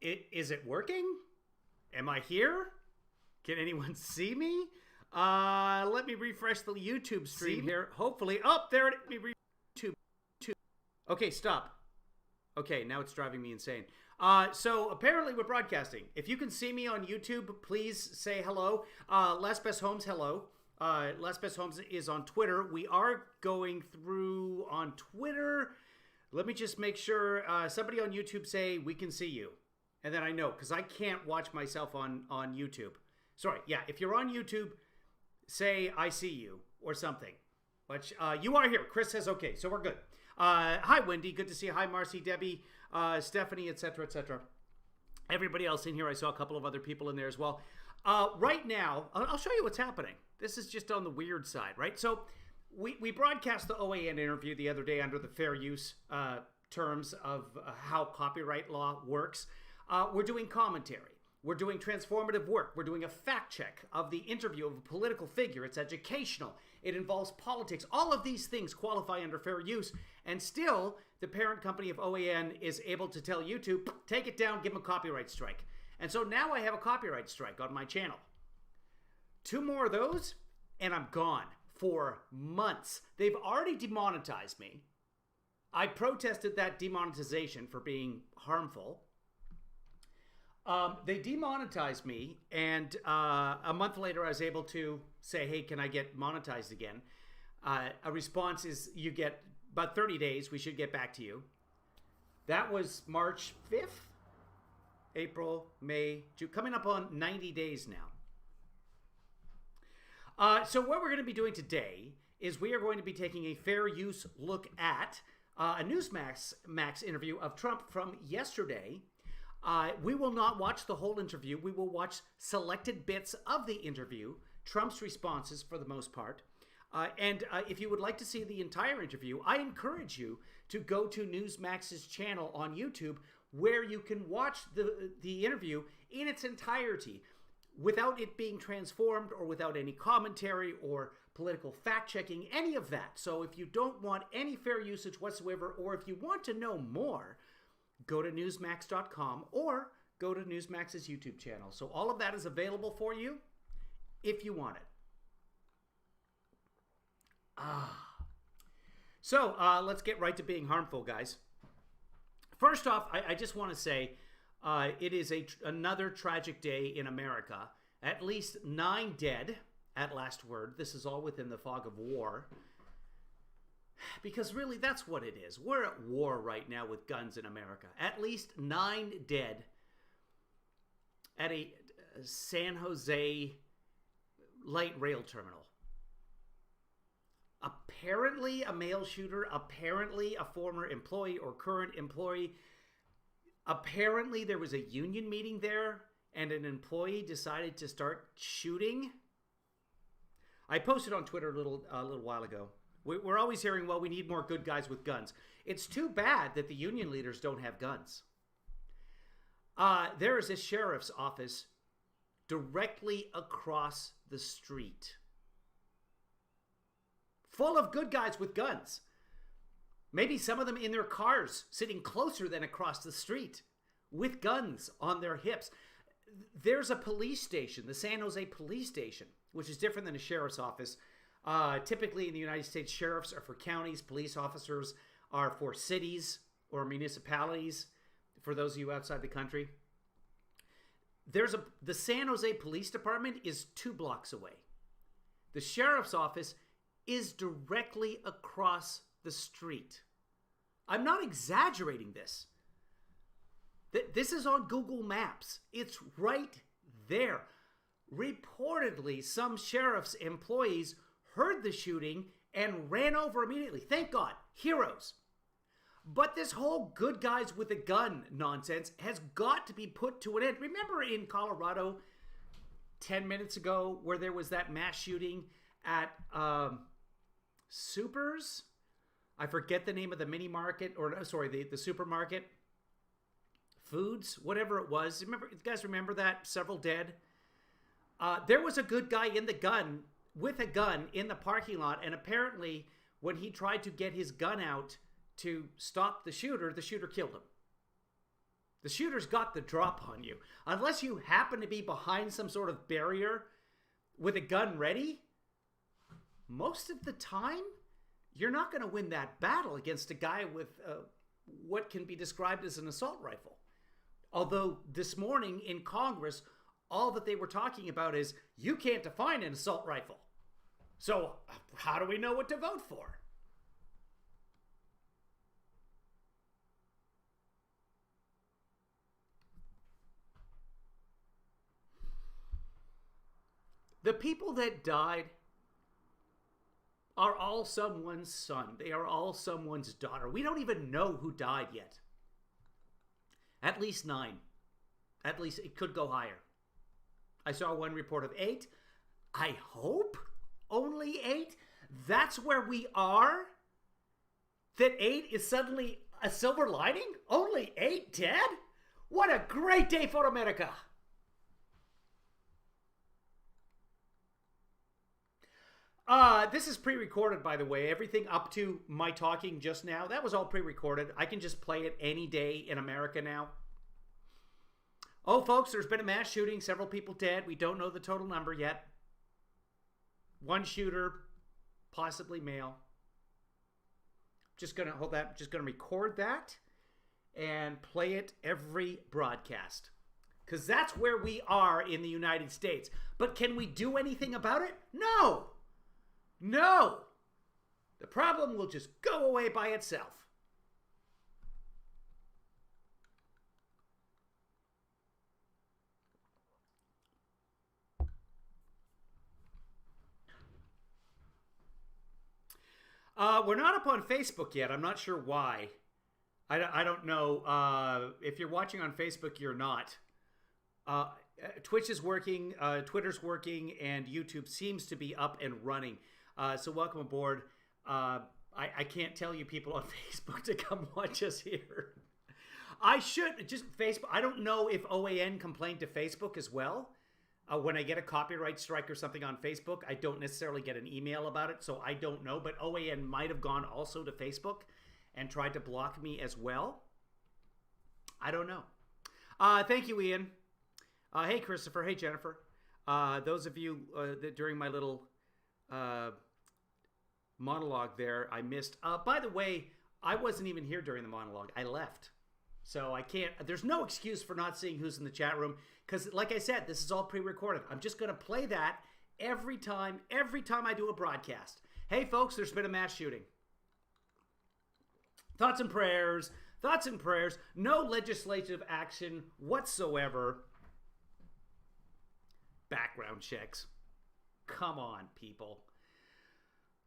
Is it working? Am I here? Can anyone see me? Let me refresh the YouTube stream here. Hopefully. Oh, there it is. YouTube. Okay, stop. Okay, now it's driving me insane. So apparently we're broadcasting. If you can see me on YouTube, please say hello. Last Best Homes, hello. Last Best Homes is on Twitter. We are going through on Twitter. Let me just make sure somebody on YouTube say we can see you. And then I know, because I can't watch myself on YouTube. Sorry, yeah, if you're on YouTube, say I see you or something. But you are here. Chris says okay, so we're good. Hi, Wendy. Good to see you. Hi, Marcy, Debbie, Stephanie, etc., etc. Everybody else in here. I saw a couple of other people in there as well. Right now, I'll show you what's happening. This is just on the weird side, right? So we broadcast the OAN interview the other day under the fair use terms of how copyright law works. We're doing commentary. We're doing transformative work. We're doing a fact check of the interview of a political figure. It's educational. It involves politics. All of these things qualify under fair use. And still, the parent company of OAN is able to tell YouTube, take it down, give them a copyright strike. And so now I have a copyright strike on my channel. 2 more of those, and I'm gone for months. They've already demonetized me. I protested that demonetization for being harmful. They demonetized me, and a month later I was able to say, hey, can I get monetized again? A response is you get about 30 days. We should get back to you. That was March 5th, April, May, June, coming up on 90 days now. So what we're going to be doing today is we are going to be taking a fair use look at a Newsmax interview of Trump from yesterday. We will not watch the whole interview. We will watch selected bits of the interview, Trump's responses for the most part. And if you would like to see the entire interview, I encourage you to go to Newsmax's channel on YouTube, where you can watch the interview in its entirety without it being transformed or without any commentary or political fact-checking, any of that. So if you don't want any fair usage whatsoever, or if you want to know more, go to newsmax.com or go to Newsmax's YouTube channel. So all of that is available for you if you want it. So let's get right to being harmful, guys. First off, I just want to say it is another tragic day in America. At least 9 dead at last word. This is all within the fog of war. Because really, that's what it is. We're at war right now with guns in America. At least 9 dead at a San Jose light rail terminal. Apparently a male shooter, apparently a former employee or current employee. Apparently there was a union meeting there and an employee decided to start shooting. I posted on Twitter a little while ago. We're always hearing, well, we need more good guys with guns. It's too bad that the union leaders don't have guns. There is a sheriff's office directly across the street, full of good guys with guns. Maybe some of them in their cars, sitting closer than across the street, with guns on their hips. There's a police station, the San Jose police station, which is different than a sheriff's office. Typically in the United States, sheriffs are for counties, police officers are for cities or municipalities, for those of you outside the country. The San Jose Police Department is 2 blocks away. The sheriff's office is directly across the street. I'm not exaggerating this. This is on Google Maps. It's right there. Reportedly, some sheriff's employees heard the shooting and ran over immediately. Thank God. Heroes. But this whole good guys with a gun nonsense has got to be put to an end. Remember in Colorado 10 minutes ago where there was that mass shooting at Supers? I forget the name of the mini market, or sorry, the supermarket. Foods, whatever it was. You guys remember that? Several dead. There was a good guy with a gun in the parking lot, and apparently when he tried to get his gun out to stop the shooter killed him. The shooter's got the drop on you. Unless you happen to be behind some sort of barrier with a gun ready, most of the time, you're not going to win that battle against a guy with what can be described as an assault rifle. Although this morning in Congress, all that they were talking about is you can't define an assault rifle. So how do we know what to vote for? The people that died are all someone's son. They are all someone's daughter. We don't even know who died yet. At least 9. At least it could go higher. I saw one report of 8. I hope only 8. That's where we are? That 8 is suddenly a silver lining? Only 8 dead? What a great day for America! This is pre-recorded, by the way. Everything up to my talking just now, that was all pre-recorded. I can just play it any day in America now. Oh, folks, there's been a mass shooting. Several people dead. We don't know the total number yet. One shooter, possibly male. Just going to hold that. Just going to record that and play it every broadcast. Because that's where we are in the United States. But can we do anything about it? No! No! The problem will just go away by itself. We're not up on Facebook yet. I'm not sure why. I don't know. If you're watching on Facebook, you're not. Twitch is working, Twitter's working, and YouTube seems to be up and running. So welcome aboard. I can't tell you people on Facebook to come watch us here. I should just Facebook. I don't know if OAN complained to Facebook as well. When I get a copyright strike or something on Facebook, I don't necessarily get an email about it, so I don't know. But OAN might have gone also to Facebook and tried to block me as well. I don't know. Thank you, Ian. Hey, Christopher. Hey, Jennifer. Those of you that during my little monologue there, I missed. By the way, I wasn't even here during the monologue. I left. So I can't, there's no excuse for not seeing who's in the chat room. Because like I said, this is all pre-recorded. I'm just going to play that every time I do a broadcast. Hey, folks, there's been a mass shooting. Thoughts and prayers. No legislative action whatsoever. Background checks. Come on, people.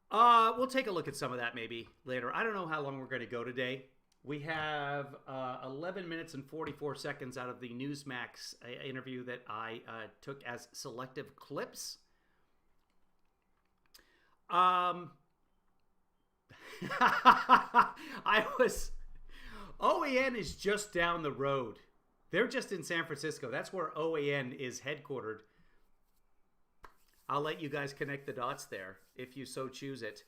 We'll take a look at some of that maybe later. I don't know how long we're going to go today. We have 11 minutes and 44 seconds out of the Newsmax interview that I took as selective clips. OAN is just down the road. They're just in San Francisco. That's where OAN is headquartered. I'll let you guys connect the dots there if you so choose it.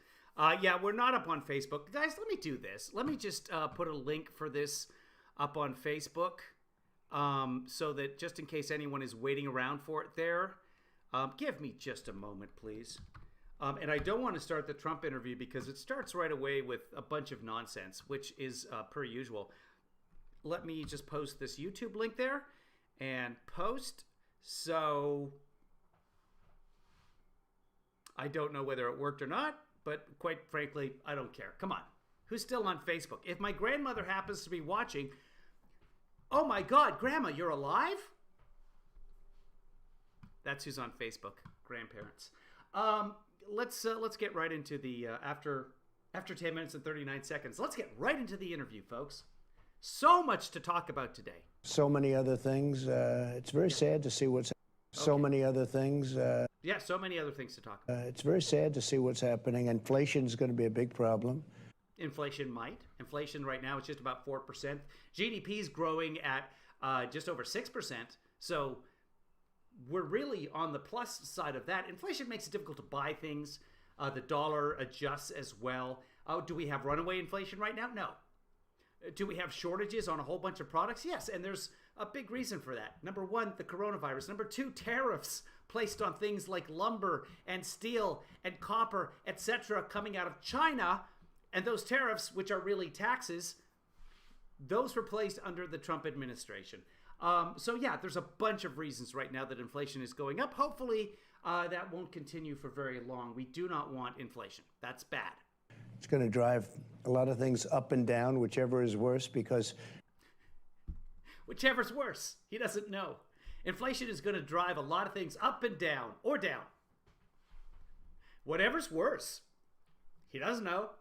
Yeah, we're not up on Facebook. Guys, let me do this. Let me just put a link for this up on Facebook so that just in case anyone is waiting around for it there. Give me just a moment, please. And I don't want to start the Trump interview because it starts right away with a bunch of nonsense, which is per usual. Let me just post this YouTube link there and post. So I don't know whether it worked or not. But quite frankly, I don't care. Come on. Who's still on Facebook? If my grandmother happens to be watching, oh my God, Grandma, you're alive? That's who's on Facebook, grandparents. Let's get right into the, after 10 minutes and 39 seconds, let's get right into the interview, folks. So much to talk about today. So many other things. It's very sad to see what's so many other things. Yeah, so many other things to talk about. It's very sad to see what's happening. Inflation is going to be a big problem. Inflation might. Inflation right now is just about 4%. GDP is growing at just over 6%. So we're really on the plus side of that. Inflation makes it difficult to buy things. The dollar adjusts as well. Do we have runaway inflation right now? No. Do we have shortages on a whole bunch of products? Yes, and there's a big reason for that. Number one, the coronavirus. Number two, tariffs placed on things like lumber and steel and copper, etc., coming out of China. And those tariffs, which are really taxes, those were placed under the Trump administration. So yeah, there's a bunch of reasons right now that inflation is going up. Hopefully, that won't continue for very long. We do not want inflation. That's bad. It's going to drive a lot of things up and down, whichever is worse, because... Whichever's worse. He doesn't know. Inflation is going to drive a lot of things up and down, or down. Whatever's worse. He doesn't know.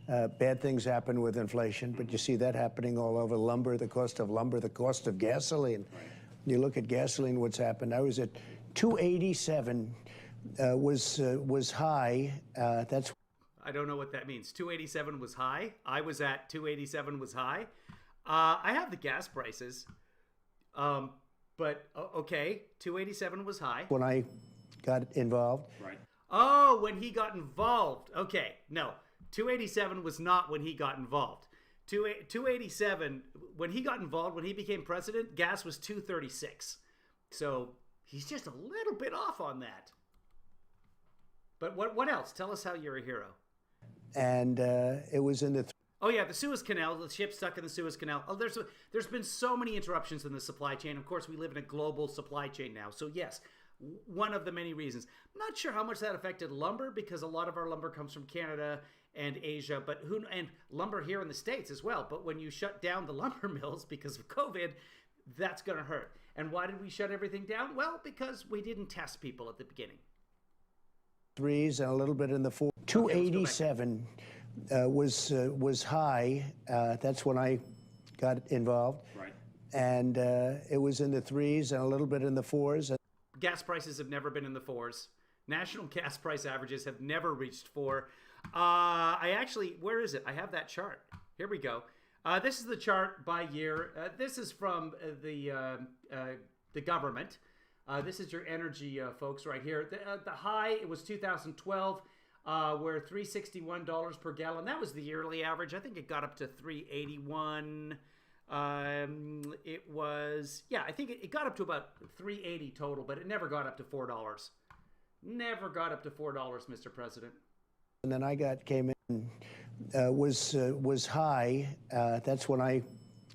Bad things happen with inflation, but you see that happening all over. Lumber, the cost of lumber, the cost of gasoline. Right. You look at gasoline, what's happened. I was at 287. Was high. That's. I don't know what that means. 287 was high. I was at 287 was high. I have the gas prices, but okay, 287 was high. When I got involved. Right. Oh, when he got involved. Okay, no, 287 was not when he got involved. 287 when he got involved, when he became president, gas was 236. So he's just a little bit off on that. But what else? Tell us how you're a hero. And it was in the... Oh, yeah, the Suez Canal, the ship stuck in the Suez Canal. Oh, there's been so many interruptions in the supply chain. Of course, we live in a global supply chain now. So, yes, one of the many reasons. I'm not sure how much that affected lumber, because a lot of our lumber comes from Canada and Asia, and lumber here in the States as well. But when you shut down the lumber mills because of COVID, that's going to hurt. And why did we shut everything down? Well, because we didn't test people at the beginning. Threes and a little bit in the four. 287 was high. That's when I got involved. Right. And it was in the threes and a little bit in the fours. Gas prices have never been in the fours. National gas price averages have never reached 4. Where is it? I have that chart. Here we go. This is the chart by year. This is from the government. This is your energy, folks, right here. The high, it was 2012, where $361 per gallon. That was the yearly average. I think it got up to $381. It was, I think it got up to about $380 total, but it never got up to $4. Never got up to $4, Mr. President. And then came in, was high. That's when I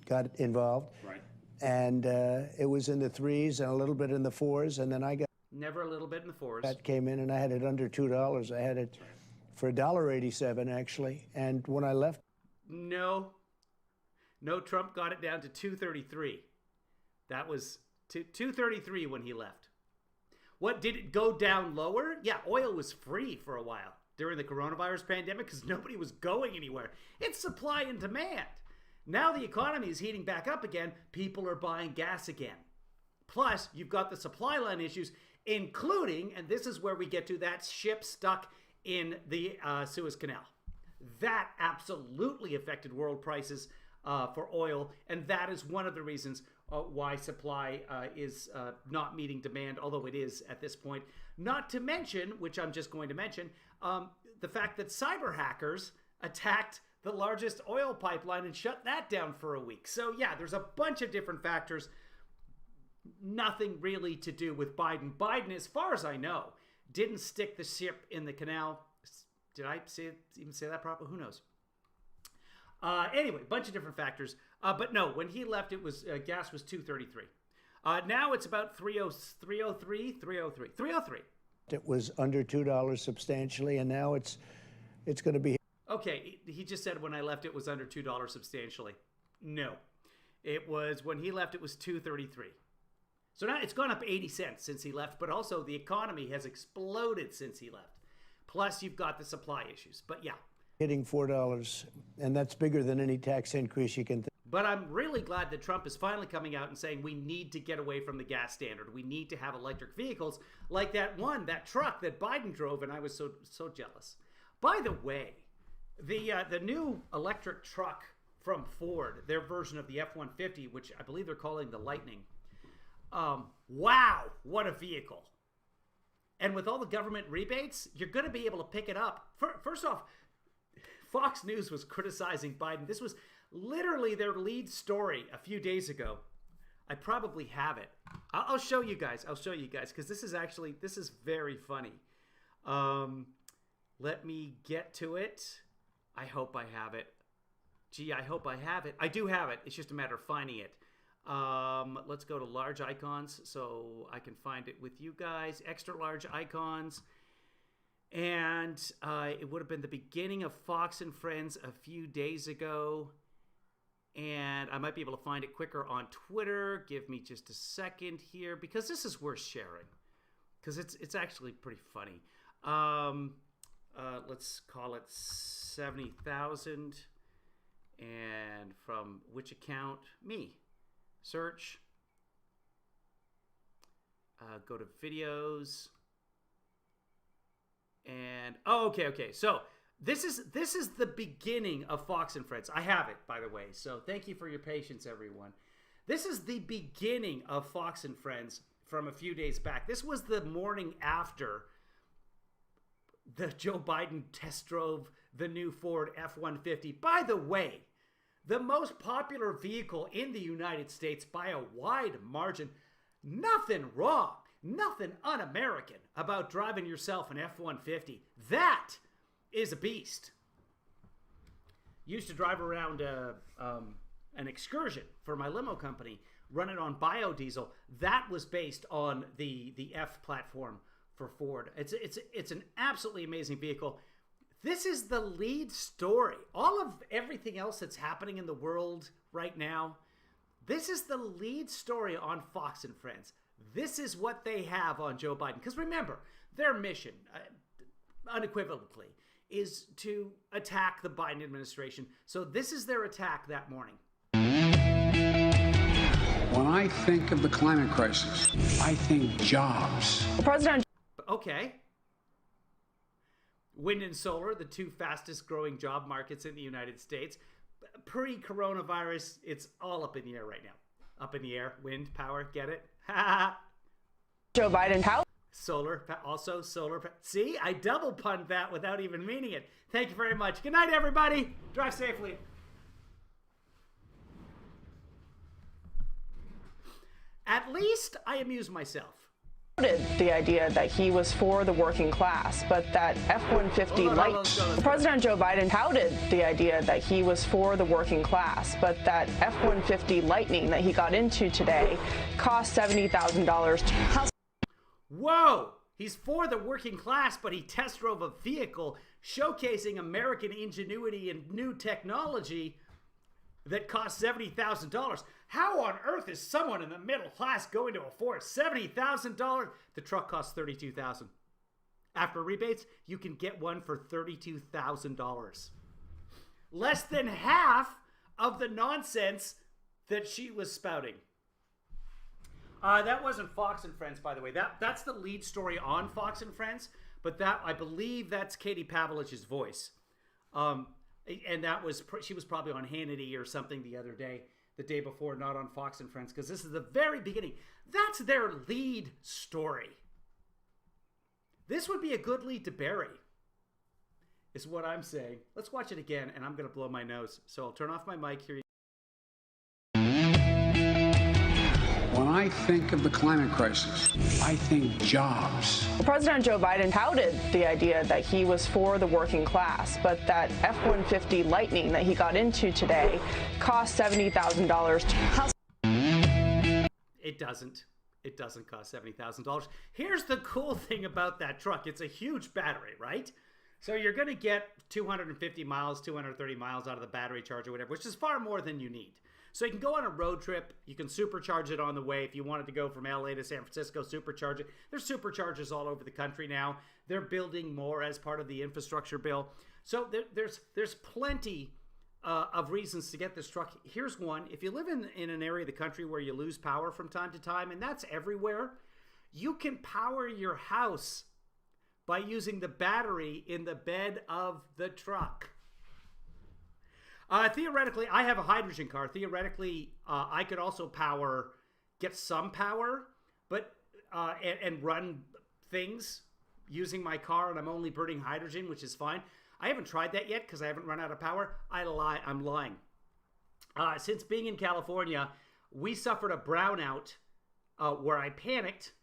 got involved. Right. And it was in the threes and a little bit in the fours, and then I got... Never a little bit in the fours. That came in, and I had it under $2. I had it for $1.87, actually. And when I left... No, Trump got it down to $2.33. That was $2.33 when he left. What, did it go down lower? Yeah, oil was free for a while during the coronavirus pandemic because nobody was going anywhere. It's supply and demand. Now the economy is heating back up again. People are buying gas again. Plus, you've got the supply line issues, including, and this is where we get to, that ship stuck in the Suez Canal. That absolutely affected world prices for oil, and that is one of the reasons why supply is not meeting demand, although it is at this point. Not to mention, which I'm just going to mention, the fact that cyber hackers attacked the largest oil pipeline and shut that down for a week. So yeah, there's a bunch of different factors. Nothing really to do with Biden. Biden, as far as I know, didn't stick the ship in the canal. Did I even say that properly? Who knows? Anyway, bunch of different factors. But no, when he left, it was gas was $2.33. Now it's about $3.03. It was under $2 substantially, and now it's going to be... Okay, he just said when I left it was under $2 substantially. No. It was, when he left, it was $2.33. So now it's gone up 80 cents since he left, but also the economy has exploded since he left. Plus, you've got the supply issues. But yeah. Hitting $4, and that's bigger than any tax increase you can think. But I'm really glad that Trump is finally coming out and saying we need to get away from the gas standard. We need to have electric vehicles like that truck that Biden drove, and I was so jealous. By the way, the new electric truck from Ford, their version of the F-150, which I believe they're calling the Lightning. Wow, what a vehicle. And with all the government rebates, you're going to be able to pick it up. First off, Fox News was criticizing Biden. This was literally their lead story a few days ago. I probably have it. I'll show you guys. I'll show you guys because this is very funny. Let me get to it. I hope I have it. Gee, I hope I have it. I do have it. It's just a matter of finding it. Let's go to large icons so I can find it with you guys. Extra large icons. And it would have been the beginning of Fox and Friends a few days ago. And I might be able to find it quicker on Twitter. Give me just a second here because this is worth sharing. Because it's actually pretty funny. Let's call it 70,000. And from which account? Me. Search. Go to videos. And okay. So this is the beginning of Fox and Friends. I have it, by the way. So thank you for your patience, everyone. This is the beginning of Fox and Friends from a few days back. This was the morning after the Joe Biden test drove the new Ford F-150. By the way, the most popular vehicle in the United States by a wide margin. Nothing wrong, nothing un-American about driving yourself an F-150. That is a beast. Used to drive around an Excursion for my limo company, run it on biodiesel. That was based on the F platform for Ford. It's an absolutely amazing vehicle. This is the lead story. All of everything else that's happening in the world right now, this is the lead story on Fox and Friends. This is what they have on Joe Biden. Because remember, their mission, unequivocally, is to attack the Biden administration. So this is their attack that morning. When I think of the climate crisis, I think jobs. President. Okay. Wind and solar, the two fastest growing job markets in the United States. Pre-coronavirus, it's all up in the air right now. Up in the air, wind, power, get it? Joe Biden, how? Solar, also solar. See, I double punned that without even meaning it. Thank you very much. Good night, everybody. Drive safely. At least I amuse myself. The idea that he was for the working class, but that F-150 light. President Joe Biden touted the idea that he was for the working class, but that F-150 Lightning that he got into today cost $70,000. Whoa! He's for the working class, but he test drove a vehicle showcasing American ingenuity and new technology that cost $70,000. How on earth is someone in the middle class going to afford $70,000? The truck costs $32,000. After rebates, you can get one for $32,000. Less than half of the nonsense that she was spouting. That wasn't Fox and Friends, by the way. That's the lead story on Fox and Friends, but that I believe that's Katie Pavlich's voice. And that was she was probably on Hannity or something the day before, not on Fox and Friends, because this is the very beginning. That's their lead story. This would be a good lead to bury, is what I'm saying. Let's watch it again, and I'm going to blow my nose. So I'll turn off my mic here. When I think of the climate crisis, I think jobs. President Joe Biden touted the idea that he was for the working class, but that F-150 Lightning that he got into today cost $70,000. It doesn't. It doesn't cost $70,000. Here's the cool thing about that truck. It's a huge battery, right? So you're going to get 250 miles, 230 miles out of the battery charge or whatever, which is far more than you need. So you can go on a road trip. You can supercharge it on the way. If you wanted to go from LA to San Francisco, supercharge it. There's superchargers all over the country now. They're building more as part of the infrastructure bill. So there's plenty of reasons to get this truck. Here's one. If you live in an area of the country where you lose power from time to time, and that's everywhere, you can power your house by using the battery in the bed of the truck. Theoretically, I have a hydrogen car. Theoretically, I could also get some power, but and run things using my car, and I'm only burning hydrogen, which is fine. I haven't tried that yet because I haven't run out of power. I'm lying. Since being in California, we suffered a brownout where I panicked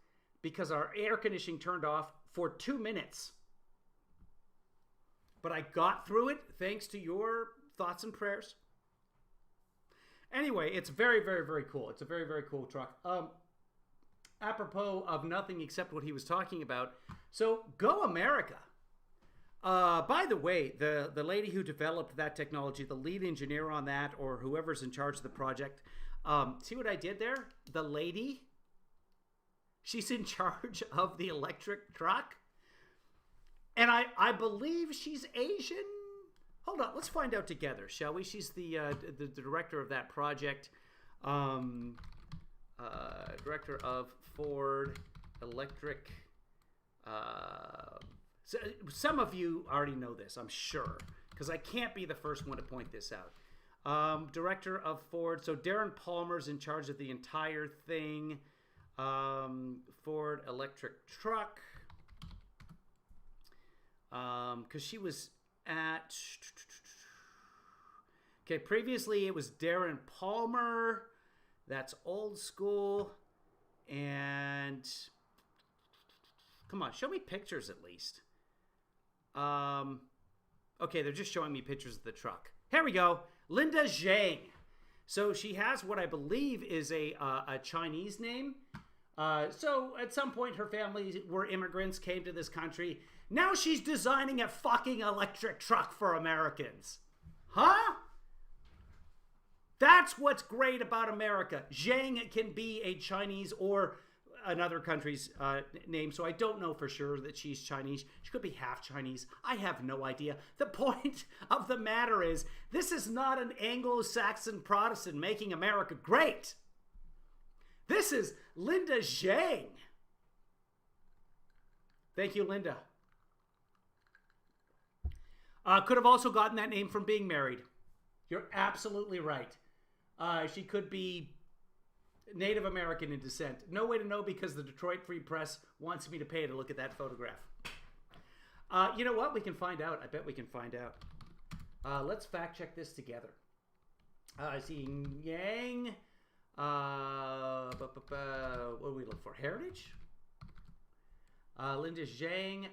because our air conditioning turned off for 2 minutes. But I got through it thanks to your thoughts and prayers. Anyway, it's very, very, very cool. It's a very, very cool truck. Apropos of nothing except what he was talking about. So, go America. By the way, the lady who developed that technology, the lead engineer on that, or whoever's in charge of the project, see what I did there? The lady, she's in charge of the electric truck. And I believe she's Asian. Hold on, let's find out together, shall we? She's the director of that project. Director of Ford Electric. So some of you already know this, I'm sure, because I can't be the first one to point this out. Director of Ford. So Darren Palmer's in charge of the entire thing. Ford Electric Truck. Because she was at... Okay, previously it was Darren Palmer. That's old school. And... Come on, show me pictures at least. Okay, they're just showing me pictures of the truck. Here we go. Linda Zhang. So she has what I believe is a Chinese name. So at some point her family were immigrants, came to this country. Now she's designing a fucking electric truck for Americans. Huh? That's what's great about America. Zhang can be a Chinese or another country's name, so I don't know for sure that she's Chinese. She could be half Chinese. I have no idea. The point of the matter is, this is not an Anglo-Saxon Protestant making America great. This is Linda Zhang. Thank you, Linda. Could have also gotten that name from being married. You're absolutely right. She could be Native American in descent. No way to know because the Detroit Free Press wants me to pay to look at that photograph. You know what? We can find out. I bet we can find out. Let's fact check this together. I see Yang. What do we look for? Heritage? Linda Zhang.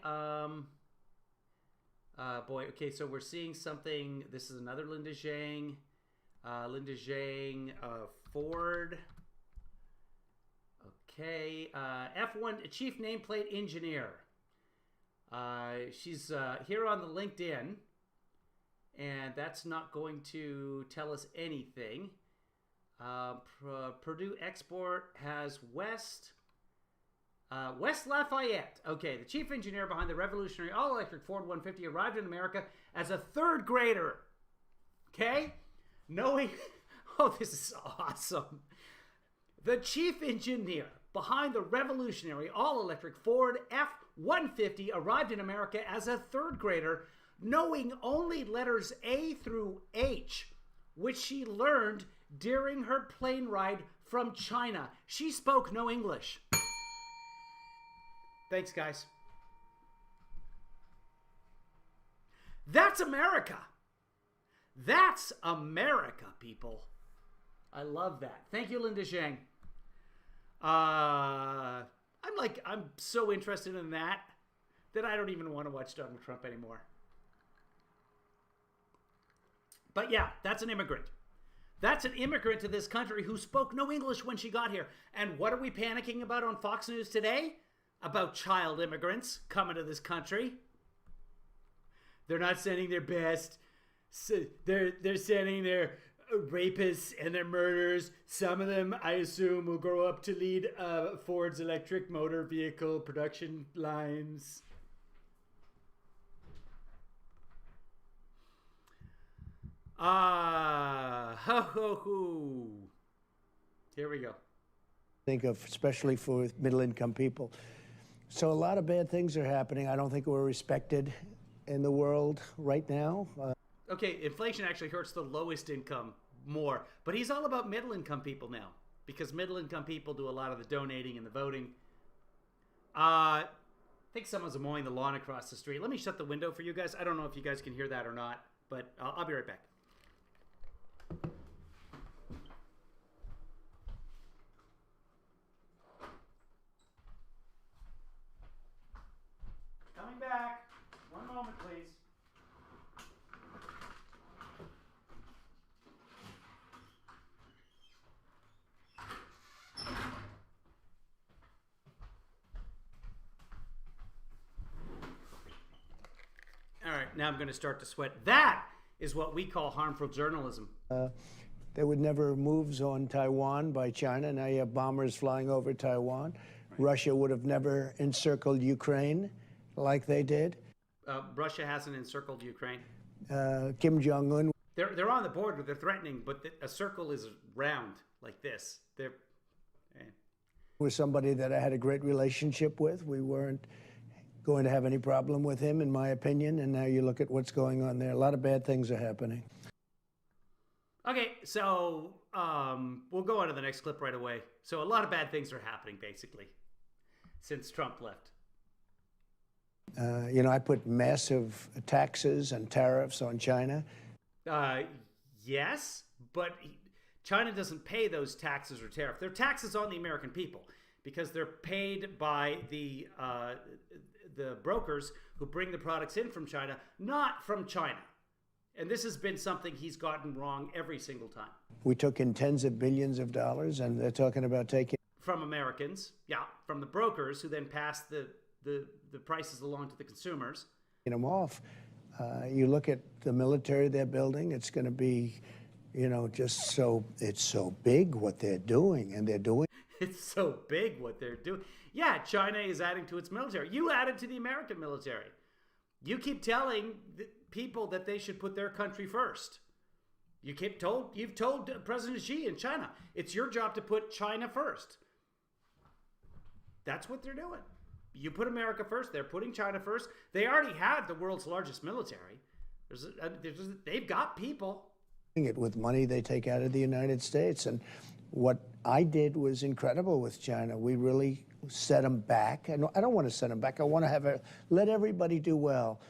Boy, okay, so we're seeing something. This is another Linda Zhang. Linda Zhang, Ford. Okay, F1 Chief Nameplate Engineer. She's here on the LinkedIn, and that's not going to tell us anything. Purdue Export has West Lafayette. Okay, the chief engineer behind the revolutionary all-electric Ford 150 arrived in America as a third grader. Okay? Knowing... Oh, this is awesome. The chief engineer behind the revolutionary all-electric Ford F-150 arrived in America as a third grader, knowing only letters A through H, which she learned during her plane ride from China. She spoke no English. Thanks, guys. That's America. That's America, people. I love that. Thank you, Linda Zhang. I'm so interested in that I don't even want to watch Donald Trump anymore. But yeah, that's an immigrant. That's an immigrant to this country who spoke no English when she got here. And what are we panicking about on Fox News today? About child immigrants coming to this country. They're not sending their best. They're sending their rapists and their murderers. Some of them, I assume, will grow up to lead Ford's electric motor vehicle production lines. Ho ho ho. Here we go. Think of, especially for middle-income people. So a lot of bad things are happening. I don't think we're respected in the world right now. Okay, inflation actually hurts the lowest income more. But he's all about middle-income people now. Because middle-income people do a lot of the donating and the voting. think someone's mowing the lawn across the street. Let me shut the window for you guys. I don't know if you guys can hear that or not, but I'll be right back. Coming back. One moment, please. All right, now I'm going to start to sweat. That is what we call harmful journalism. There were never moves on Taiwan by China. Now you have bombers flying over Taiwan. Right. Russia would have never encircled Ukraine like they did. Russia hasn't encircled Ukraine. Kim Jong-un. They're on the border. They're threatening, but a circle is round like this. Was somebody that I had a great relationship with. We weren't going to have any problem with him, in my opinion. And now you look at what's going on there. A lot of bad things are happening. Okay, so we'll go on to the next clip right away. So a lot of bad things are happening, basically, since Trump left. I put massive taxes and tariffs on China. Yes, but China doesn't pay those taxes or tariffs. They're taxes on the American people because they're paid by the brokers who bring the products in from China, not from China. And this has been something he's gotten wrong every single time. We took in tens of billions of dollars, and they're talking about taking... From Americans, yeah, from the brokers who then pass the prices along to the consumers. Them off. You look at the military they're building, it's going to be, just so... It's so big what they're doing, and they're doing... It's so big what they're doing. Yeah, China is adding to its military. You added to the American military. You keep telling people that they should put their country first. You've told President Xi in China, it's your job to put China first. That's what they're doing. You put America first, they're putting China first. They already had the world's largest military. They've got people. It with money they take out of the United States. And what I did was incredible with China. We really set them back. And I don't want to set them back. I want to let everybody do well.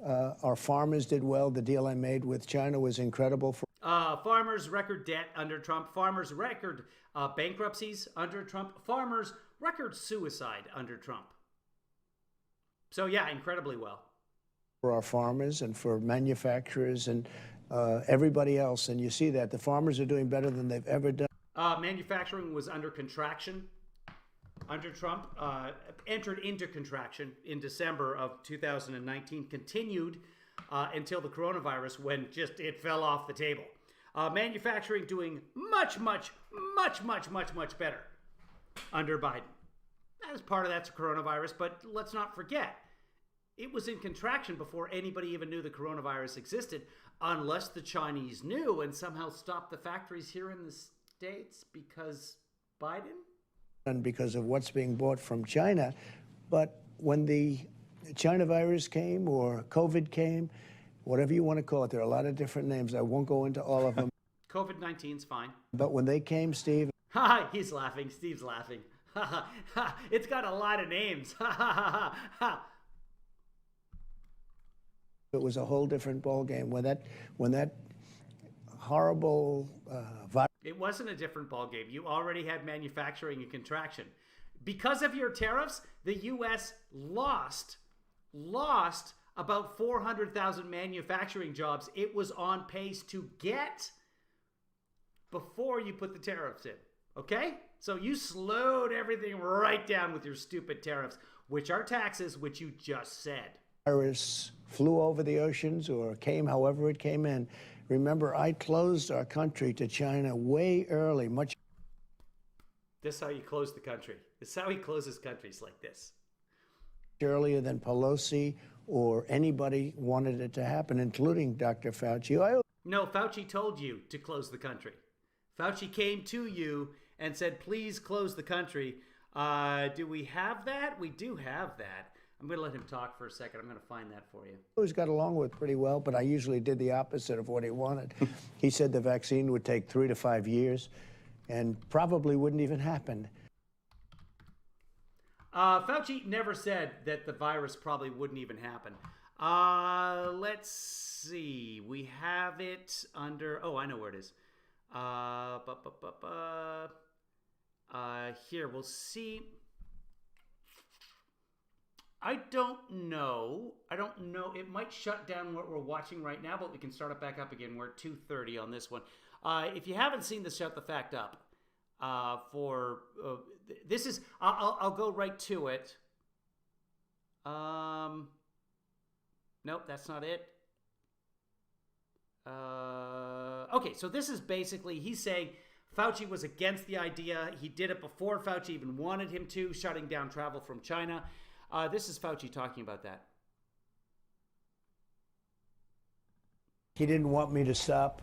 Our farmers did well. The deal I made with China was incredible. Farmers record debt under Trump. Farmers record bankruptcies under Trump. Farmers record suicide under Trump. So yeah, incredibly well. For our farmers and for manufacturers and everybody else. And you see that. The farmers are doing better than they've ever done. Manufacturing was under contraction under Trump, entered into contraction in December of 2019, continued until the coronavirus when it fell off the table. Manufacturing doing much better under Biden. As part of that's coronavirus, but let's not forget, it was in contraction before anybody even knew the coronavirus existed, unless the Chinese knew and somehow stopped the factories here in the States because Biden? And because of what's being bought from China. But when the China virus came or COVID came, whatever you want to call it, there are a lot of different names. I won't go into all of them. COVID-19's fine. But when they came, Steve... He's laughing. Steve's laughing. It's got a lot of names. It was a whole different ballgame. When that horrible virus... It wasn't a different ballgame. You already had manufacturing in contraction. Because of your tariffs, the U.S. lost about 400,000 manufacturing jobs it was on pace to get before you put the tariffs in. Okay? So you slowed everything right down with your stupid tariffs, which are taxes, which you just said. Virus flew over the oceans or came however it came in. Remember, I closed our country to China way early, much. This is how you close the country. This is how he closes countries like this. Earlier than Pelosi or anybody wanted it to happen, including Dr. Fauci. No, Fauci told you to close the country. Fauci came to you and said, please close the country. Do we have that? We do have that. I'm going to let him talk for a second. I'm going to find that for you. He always got along with pretty well, but I usually did the opposite of what he wanted. He said the vaccine would take 3 to 5 years and probably wouldn't even happen. Fauci never said that the virus probably wouldn't even happen. Let's see. We have it under... Oh, I know where it is. Here, we'll see. I don't know. It might shut down what we're watching right now, but we can start it back up again. We're at 2:30 on this one. If you haven't seen the Shut the Fact Up, this is... I'll go right to it. Nope, that's not it. Okay, so this is basically, he's saying Fauci was against the idea. He did it before Fauci even wanted him to, shutting down travel from China. This is Fauci talking about that. He didn't want me to stop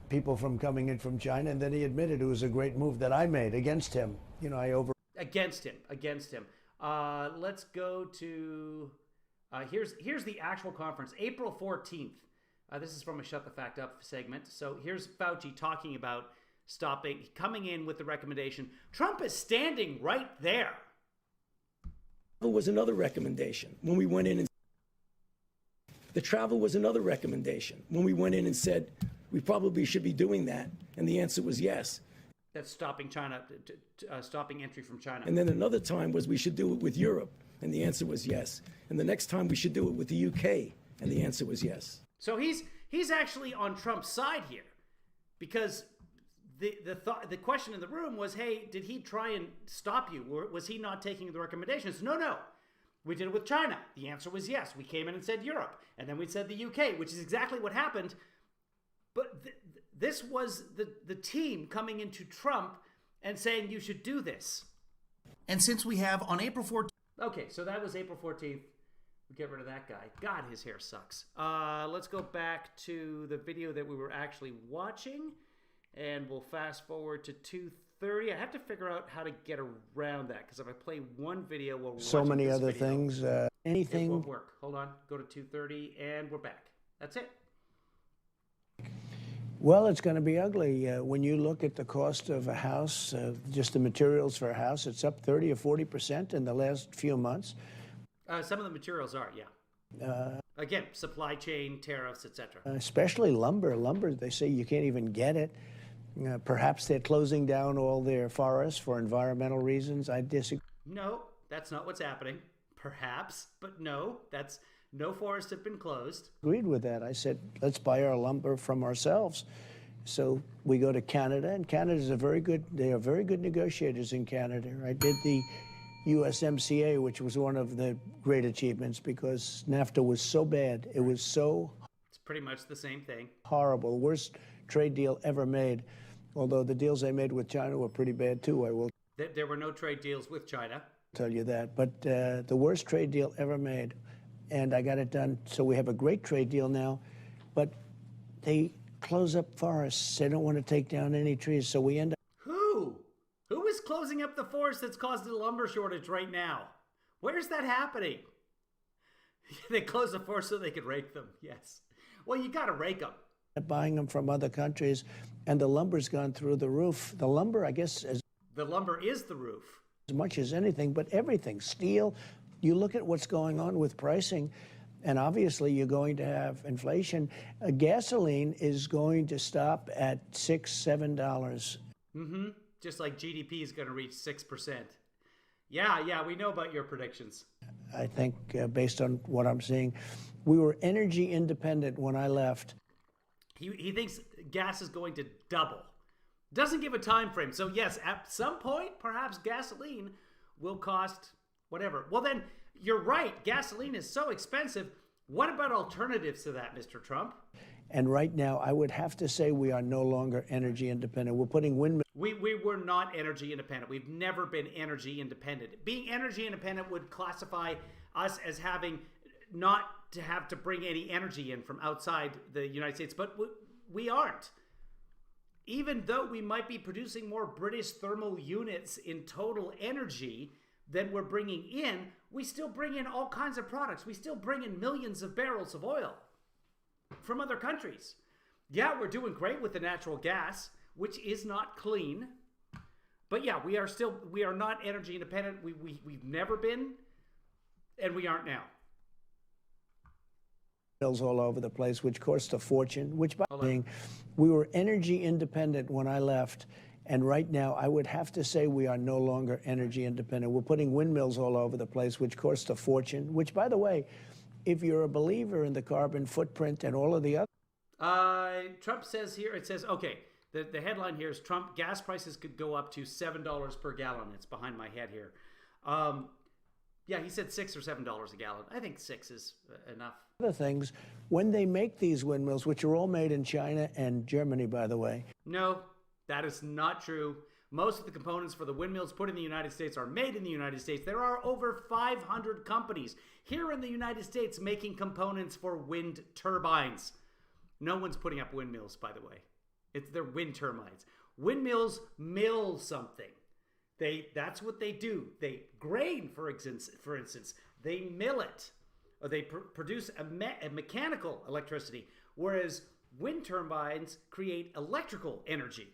people from coming in from China, and then he admitted it was a great move that I made against him. You know, Against him. Let's go to... here's the actual conference, April 14th. This is from a Shut the Fact Up segment. So here's Fauci talking about coming in with the recommendation. Trump is standing right there. Was another recommendation when we went in and the travel was another recommendation when we went in and said we probably should be doing that, and the answer was yes. That's stopping China, stopping entry from China. And then another time was we should do it with Europe, and the answer was yes. And the next time we should do it with the UK, and the answer was yes. So he's actually on Trump's side here, because the question in the room was, hey, did he try and stop you? Or was he not taking the recommendations? No. We did it with China. The answer was yes. We came in and said Europe, and then we said the UK, which is exactly what happened. But this was the team coming into Trump and saying you should do this. And since we have on April 14th... Okay, so that was April 14th. We get rid of that guy. God, his hair sucks. Let's go back to the video that we were actually watching, and we'll fast forward to 2:30. I have to figure out how to get around that, because if I play one video while we're so watching many this other video, things. it Anything. won't work. Hold on. Go to 2:30, and we're back. That's it. Well, it's going to be ugly. When you look at the cost of a house, just the materials for a house, it's up 30 or 40% in the last few months. Some of the materials are, yeah. Again, supply chain, tariffs, etc. Especially lumber. Lumber, they say you can't even get it. Perhaps they're closing down all their forests for environmental reasons. I disagree. No, that's not what's happening. Perhaps, but no, no forests have been closed. Agreed with that. I said, let's buy our lumber from ourselves. So we go to Canada, and Canada's they are very good negotiators in Canada. I did the USMCA, which was one of the great achievements, because NAFTA was so bad. It was so... It's pretty much the same thing. Horrible. Worst trade deal ever made. Although the deals they made with China were pretty bad, too, I will There were no trade deals with China. tell you that. But the worst trade deal ever made. And I got it done. So we have a great trade deal now. But they close up forests. They don't want to take down any trees. So we end up... Who is closing up the forest that's caused the lumber shortage right now? Where's that happening? They closed the forest so they could rake them. Yes. Well, you got to rake them. Buying them from other countries, and the lumber's gone through the roof. The lumber, I guess, the lumber is the roof. As much as anything, but everything. Steel, you look at what's going on with pricing, and obviously you're going to have inflation. Gasoline is going to stop at $6, $7. Mm-hmm. Just like GDP is going to reach 6%. Yeah, we know about your predictions. I think, based on what I'm seeing, we were energy independent when I left. He thinks gas is going to double. Doesn't give a time frame. So yes, at some point, perhaps gasoline will cost whatever. Well then, you're right. Gasoline is so expensive. What about alternatives to that, Mr. Trump? And right now, I would have to say we are no longer energy independent. We're putting windmills. We were not energy independent. We've never been energy independent. Being energy independent would classify us as having not to have to bring any energy in from outside the United States, but we aren't. Even though we might be producing more British thermal units in total energy than we're bringing in, we still bring in all kinds of products. We still bring in millions of barrels of oil from other countries. Yeah, we're doing great with the natural gas, which is not clean. But yeah, we are not energy independent. We've never been, and we aren't now. Mills all over the place, which cost a fortune, which by being, we were energy independent when I left. And right now, I would have to say we are no longer energy independent. We're putting windmills all over the place, which cost a fortune, which, by the way, if you're a believer in the carbon footprint and all of the other... Trump says here, it says, okay, the headline here is Trump, gas prices could go up to $7 per gallon. It's behind my head here. Yeah, he said $6 or $7 a gallon. I think 6 is enough. Other things, when they make these windmills, which are all made in China and Germany, by the way. No, that is not true. Most of the components for the windmills put in the United States are made in the United States. There are over 500 companies here in the United States making components for wind turbines. No one's putting up windmills, by the way. They're wind turbines. Windmills mill something. That's what they do. They grain, for instance, they mill it, or they produce a mechanical electricity, whereas wind turbines create electrical energy.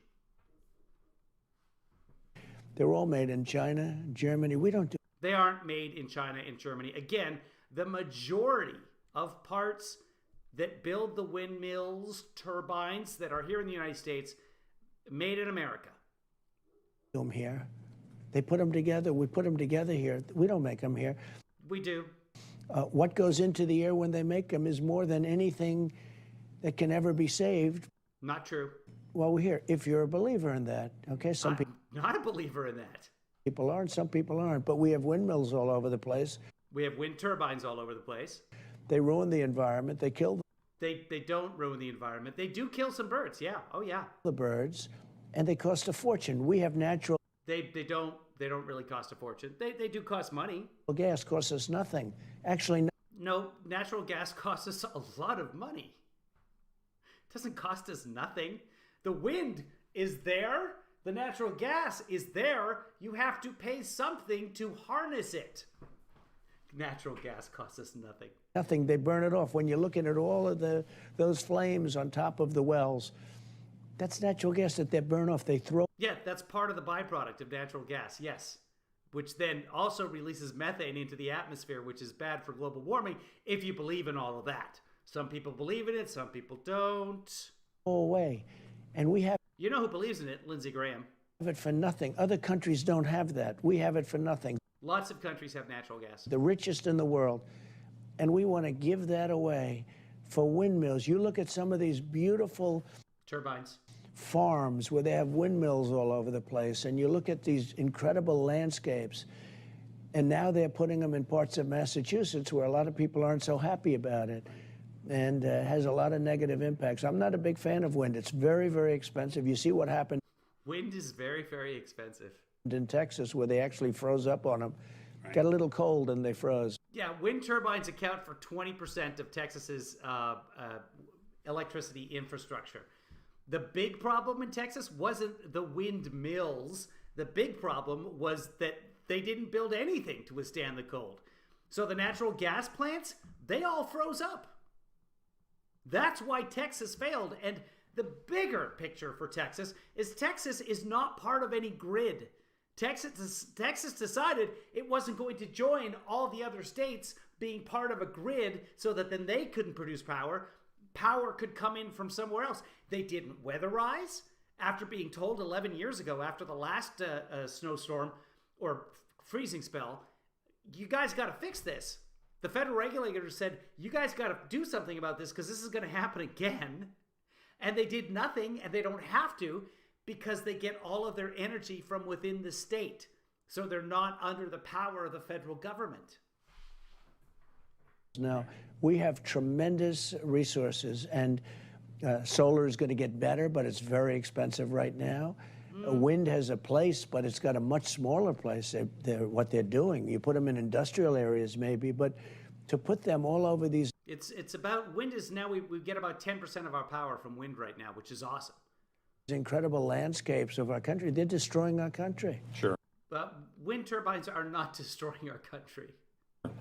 They're all made in China, Germany. We don't do. They aren't made in China and Germany. Again, the majority of parts that build the windmills, turbines that are here in the United States, made in America. Them here. They put them together. We put them together here. We don't make them here. We do. What goes into the air when they make them is more than anything that can ever be saved. Not true. Well, we're here. If you're a believer in that, okay, some people. Not a believer in that. People aren't. Some people aren't. But we have windmills all over the place. We have wind turbines all over the place. They ruin the environment. They kill They don't ruin the environment. They do kill some birds. Yeah. Oh yeah. the birds, and they cost a fortune. We have natural. They don't really cost a fortune. They do cost money. Gas costs us nothing. Actually, No, natural gas costs us a lot of money. It doesn't cost us nothing. The wind is there. The natural gas is there. You have to pay something to harness it. Natural gas costs us nothing. nothing. They burn it off. When you're looking at all of those flames on top of the wells, that's natural gas that they burn off. They throw. Yeah, that's part of the byproduct of natural gas, yes. Which then also releases methane into the atmosphere, which is bad for global warming, if you believe in all of that. Some people believe in it, some people don't. Away. And we have You know who believes in it? Lindsey Graham. it for nothing. Other countries don't have that. We have it for nothing. Lots of countries have natural gas. The richest in the world. And we want to give that away for windmills. You look at some of these beautiful Turbines. farms where they have windmills all over the place, and you look at these incredible landscapes, and now they're putting them in parts of Massachusetts where a lot of people aren't so happy about it, and has a lot of negative impacts. I'm not a big fan of wind. It's very, very expensive. You see what happened Wind is very, very expensive. in Texas where they actually froze up on them. Got a little cold and they froze. Yeah, wind turbines account for 20% of Texas's electricity infrastructure. The big problem in Texas wasn't the windmills. The big problem was that they didn't build anything to withstand the cold. So the natural gas plants, they all froze up. That's why Texas failed. And the bigger picture for Texas is not part of any grid. Texas decided it wasn't going to join all the other states being part of a grid so that then they couldn't produce power. Power could come in from somewhere else. They didn't weatherize after being told 11 years ago, after the last snowstorm or freezing spell, you guys got to fix this. The federal regulators said, you guys got to do something about this because this is going to happen again. And they did nothing, and they don't have to because they get all of their energy from within the state. So they're not under the power of the federal government. Now, we have tremendous resources, and solar is going to get better, but it's very expensive right now. Wind has a place, but it's got a much smaller place. What they're doing, you put them in industrial areas maybe, but to put them all over these... It's about, wind is now, we get about 10% of our power from wind right now, which is awesome. incredible landscapes of our country, they're destroying our country. Sure. But wind turbines are not destroying our country.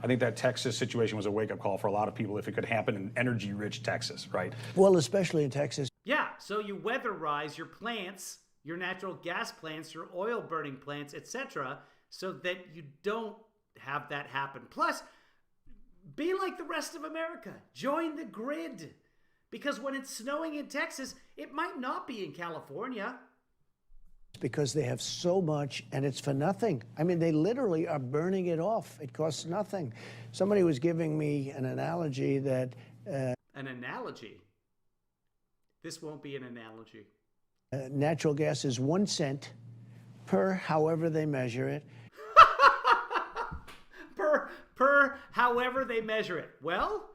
I think that Texas situation was a wake-up call for a lot of people if it could happen in energy-rich Texas, right? Well, especially in Texas. Yeah, so you weatherize your plants your natural gas plants, your oil burning plants, etc., so that you don't have that happen. Plus, be like the rest of America. Join the grid. Because when it's snowing in Texas, it might not be in California. Because they have so much and it's for nothing. I mean, they literally are burning it off. It costs nothing. Somebody was giving me an analogy that... An analogy? This won't be an analogy. Natural gas is 1 cent per however they measure it. per however they measure it. Well,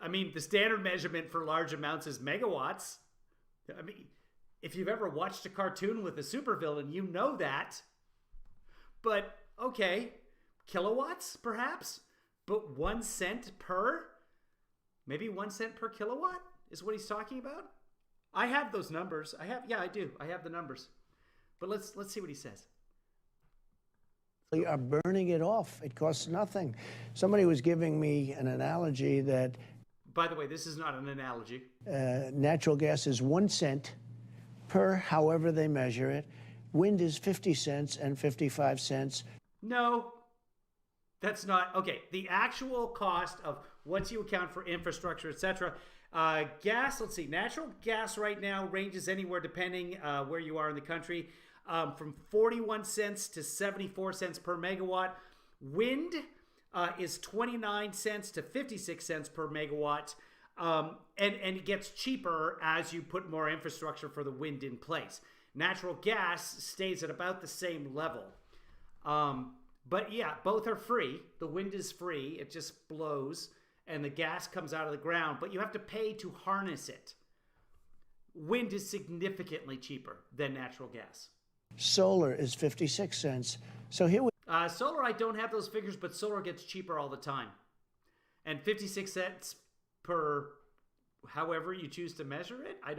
I mean, the standard measurement for large amounts is megawatts. I mean, if you've ever watched a cartoon with a supervillain, you know that. But, okay, kilowatts, perhaps? But 1 cent per? Maybe 1 cent per kilowatt is what he's talking about? I have those numbers. Yeah, I do. I have the numbers. But let's see what he says. They are burning it off. It costs nothing. Somebody was giving me an analogy that... By the way, this is not an analogy. Natural gas is 1 cent per however they measure it. Wind is 50 cents and 55 cents. No, that's not. Okay, the actual cost of once you account for infrastructure, etc. Gas, let's see, natural gas right now ranges anywhere depending where you are in the country from 41 cents to 74 cents per megawatt. Wind is 29 cents to 56 cents per megawatt. And it gets cheaper as you put more infrastructure for the wind in place. Natural gas stays at about the same level. But yeah, both are free. The wind is free. It just blows and the gas comes out of the ground, but you have to pay to harness it. Wind is significantly cheaper than natural gas. Solar is 56 cents. So here we... Solar, I don't have those figures, but solar gets cheaper all the time. And 56 cents per however you choose to measure it. I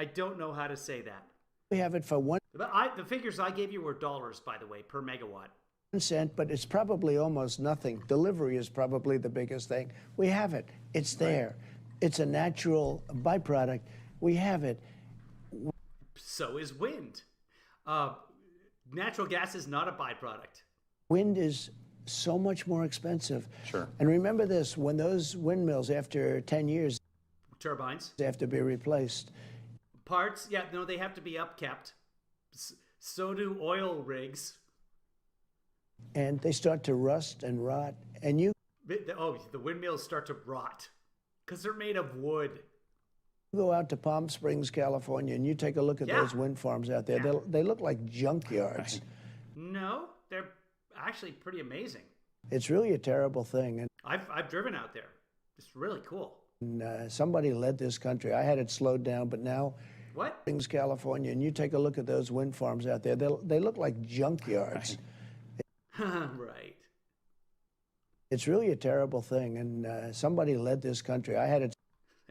don't know how to say that. We have it for 1 the figures I gave you were dollars, by the way, per megawatt. cent, but it's probably almost nothing. Delivery is probably the biggest thing. We have it. It's there. It's a natural byproduct. We have it. So is wind. Natural gas is not a byproduct. Wind is so much more expensive. Sure. And remember this, when those windmills, after 10 years, Turbines. they have to be replaced. Parts, yeah, no, they have to be upkept. So do oil rigs. And they start to rust and rot. And you The windmills start to rot because they're made of wood. go out to Palm Springs, California, and you take a look at those wind farms out there. Yeah. They look like junkyards. No, they're actually pretty amazing. It's really a terrible thing. And I've driven out there. It's really cool. somebody led this country. I had it slowed down, but now What? Springs, California, and you take a look at those wind farms out there. They look like junkyards. Right. It's really a terrible thing, and somebody led this country. I had it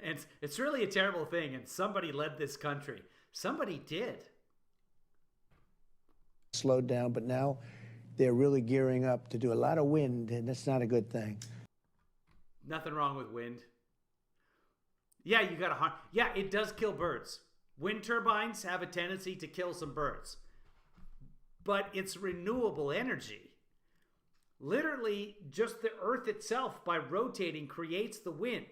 And it's really a terrible thing, and somebody led this country. Somebody did. slowed down, but now they're really gearing up to do a lot of wind, and that's not a good thing. Nothing wrong with wind. Yeah, you gotta harm. Yeah, it does kill birds. Wind turbines have a tendency to kill some birds. But it's renewable energy. Literally, just the earth itself, by rotating, creates the wind.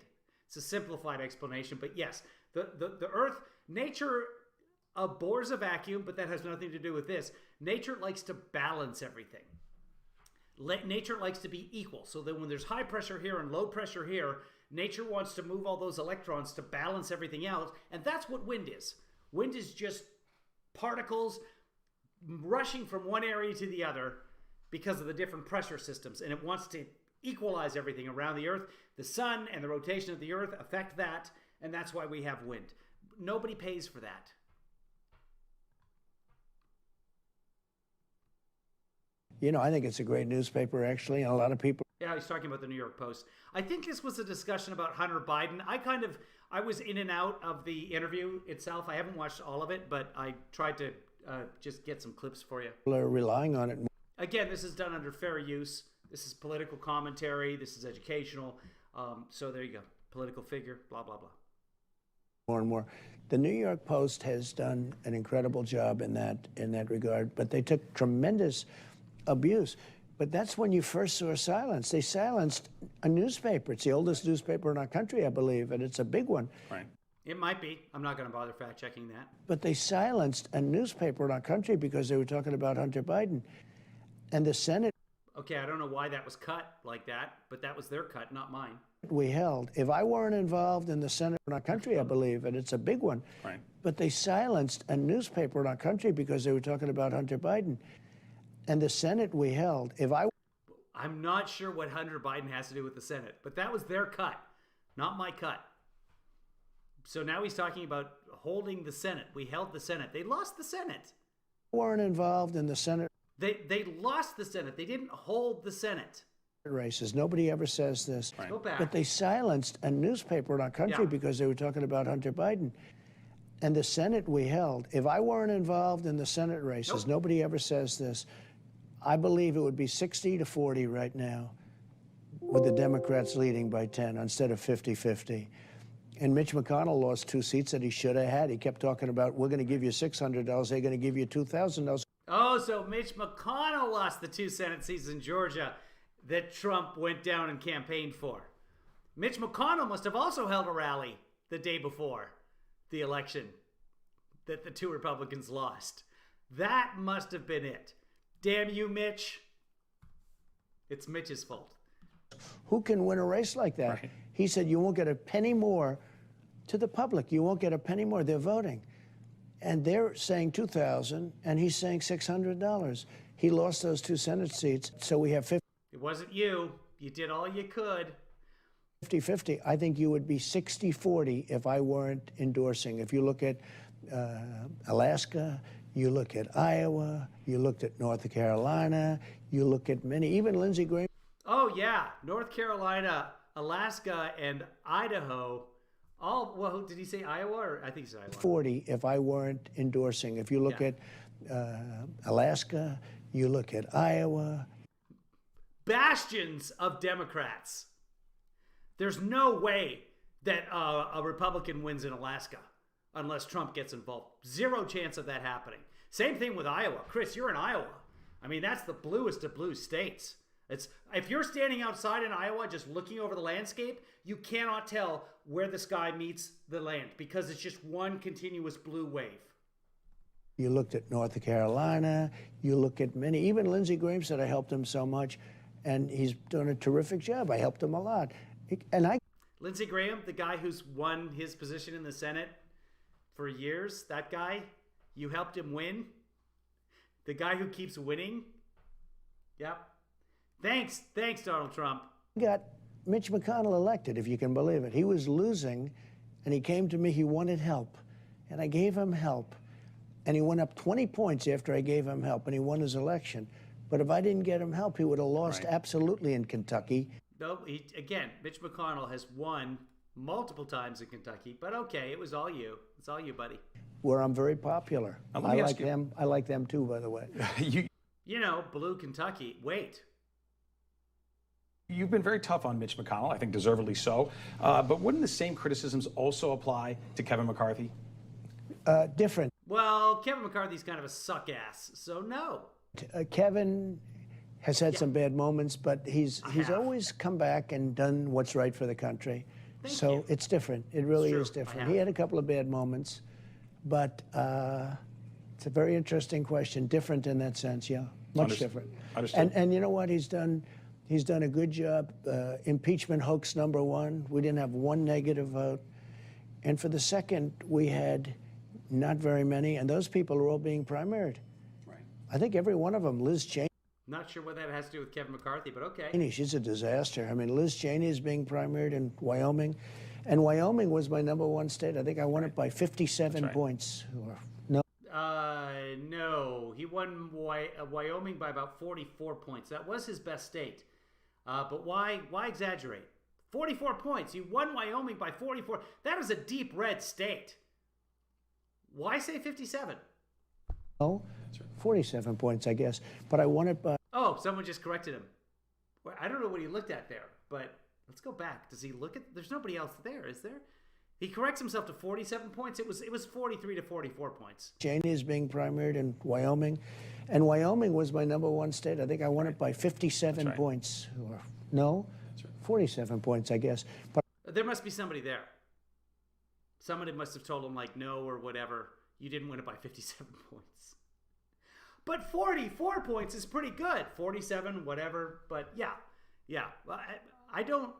It's a simplified explanation, but yes, the earth, nature abhors a vacuum, but that has nothing to do with this. Nature likes to balance everything. Nature likes to be equal, so that when there's high pressure here and low pressure here, nature wants to move all those electrons to balance everything out, and that's what wind is. Wind is just particles rushing from one area to the other because of the different pressure systems, and it wants to equalize everything around the earth. The sun and the rotation of the earth affect that, and that's why we have wind. Nobody pays for that. You know, I think it's a great newspaper, actually, and a lot of people... Yeah, he's talking about the New York Post. I think this was a discussion about Hunter Biden. I was in and out of the interview itself. I haven't watched all of it, but I tried to just get some clips for you. are relying on it. Again, this is done under fair use. This is political commentary. This is educational. So there you go. Political figure, blah, blah, blah. more and more. The New York Post has done an incredible job in that regard, but they took tremendous abuse. But that's when you first saw silence. They silenced a newspaper. It's the oldest newspaper in our country, I believe, and it's a big one. Right. It might be. I'm not going to bother fact-checking that. But they silenced a newspaper in our country because they were talking about Hunter Biden. And the Senate... Okay, I don't know why that was cut like that, but that was their cut, not mine. We held. If I weren't involved in the Senate in our country, I believe, and it's a big one. Right. But they silenced a newspaper in our country because they were talking about Hunter Biden. And the Senate we held. I'm not sure what Hunter Biden has to do with the Senate, but that was their cut, not my cut. So now he's talking about holding the Senate. We held the Senate. They lost the Senate. Weren't involved in the Senate. They lost the Senate. They didn't hold the Senate. Races. Nobody ever says this. Right. Go back. But they silenced a newspaper in our country because they were talking about Hunter Biden. And the Senate we held. If I weren't involved in the Senate races, nobody ever says this. I believe it would be 60-40 right now, with the Democrats leading by 10 instead of 50-50. And Mitch McConnell lost 2 seats that he should have had. He kept talking about, we're going to give you $600, they're going to give you $2,000. Oh, so Mitch McConnell lost the 2 Senate seats in Georgia that Trump went down and campaigned for. Mitch McConnell must have also held a rally the day before the election that the 2 Republicans lost. That must have been it. Damn you, Mitch. It's Mitch's fault. Who can win a race like that? Right. He said, you won't get a penny more to the public. You won't get a penny more. They're voting. And they're saying $2,000, and he's saying $600. He lost those 2 Senate seats, so we have 50. It wasn't you. You did all you could. 50-50. I think you would be 60-40 if I weren't endorsing. If you look at Alaska, you look at Iowa, you looked at North Carolina, you look at many, even Lindsey Graham. Oh, yeah. North Carolina, Alaska, and Idaho. All, well, did he say Iowa? Or I think he said Iowa. 40 if I weren't endorsing. If you look at Alaska, you look at Iowa. Bastions of Democrats. There's no way that a Republican wins in Alaska unless Trump gets involved. Zero chance of that happening. Same thing with Iowa. Chris, you're in Iowa. I mean, that's the bluest of blue states. If you're standing outside in Iowa just looking over the landscape, you cannot tell where the sky meets the land because it's just one continuous blue wave. You looked at North Carolina, you look at many, even Lindsey Graham said I helped him so much, and he's done a terrific job. I helped him a lot. Lindsey Graham, the guy who's won his position in the Senate for years, that guy, you helped him win. The guy who keeps winning. Yep. Thanks, Donald Trump. Got Mitch McConnell elected, if you can believe it. He was losing, and he came to me, he wanted help. And I gave him help. And he went up 20 points after I gave him help, and he won his election. But if I didn't get him help, he would have lost absolutely in Kentucky. No, again, Mitch McConnell has won multiple times in Kentucky, but okay, it was all you. It's all you, buddy. Where I'm very popular. I like them. I like them too, by the way. You know, blue Kentucky. Wait. You've been very tough on Mitch McConnell, I think deservedly so. But wouldn't the same criticisms also apply to Kevin McCarthy? Different. Well, Kevin McCarthy's kind of a suck ass, so no. Kevin has had some bad moments, but he's always come back and done what's right for the country. Thank you. It's different. It really It's is true. different. He had a couple of bad moments, but it's a very interesting question. Different in that sense, yeah, much different. Understood. And you know what? He's done a good job. Impeachment hoax #1. We didn't have one negative vote, and for the second, we had not very many, and those people are all being primaried. Right. I think every one of them. Liz Cheney. Not sure what that has to do with Kevin McCarthy, but okay. She's a disaster. I mean, Liz Cheney is being primaried in Wyoming, and Wyoming was my #1 state. I think I won it by 57 points. No. No. He won Wyoming by about 44 points. That was his best state. But why exaggerate? 44 points. You won Wyoming by 44. That is a deep red state. Why say 57? Oh, 47 points, I guess. But I won it by... Oh, someone just corrected him. Well, I don't know what he looked at there, but let's go back. Does he look at... There's nobody else there, is there? He corrects himself to 47 points. It was 43 to 44 points. Cheney is being primaried in Wyoming, and Wyoming was my #1 state. I think I won it by 57 points. Or, no, 47 points, I guess. But there must be somebody there. Somebody must have told him, like, no or whatever. You didn't win it by 57 points. But 44 points is pretty good. 47, whatever. But yeah. Well, I don't...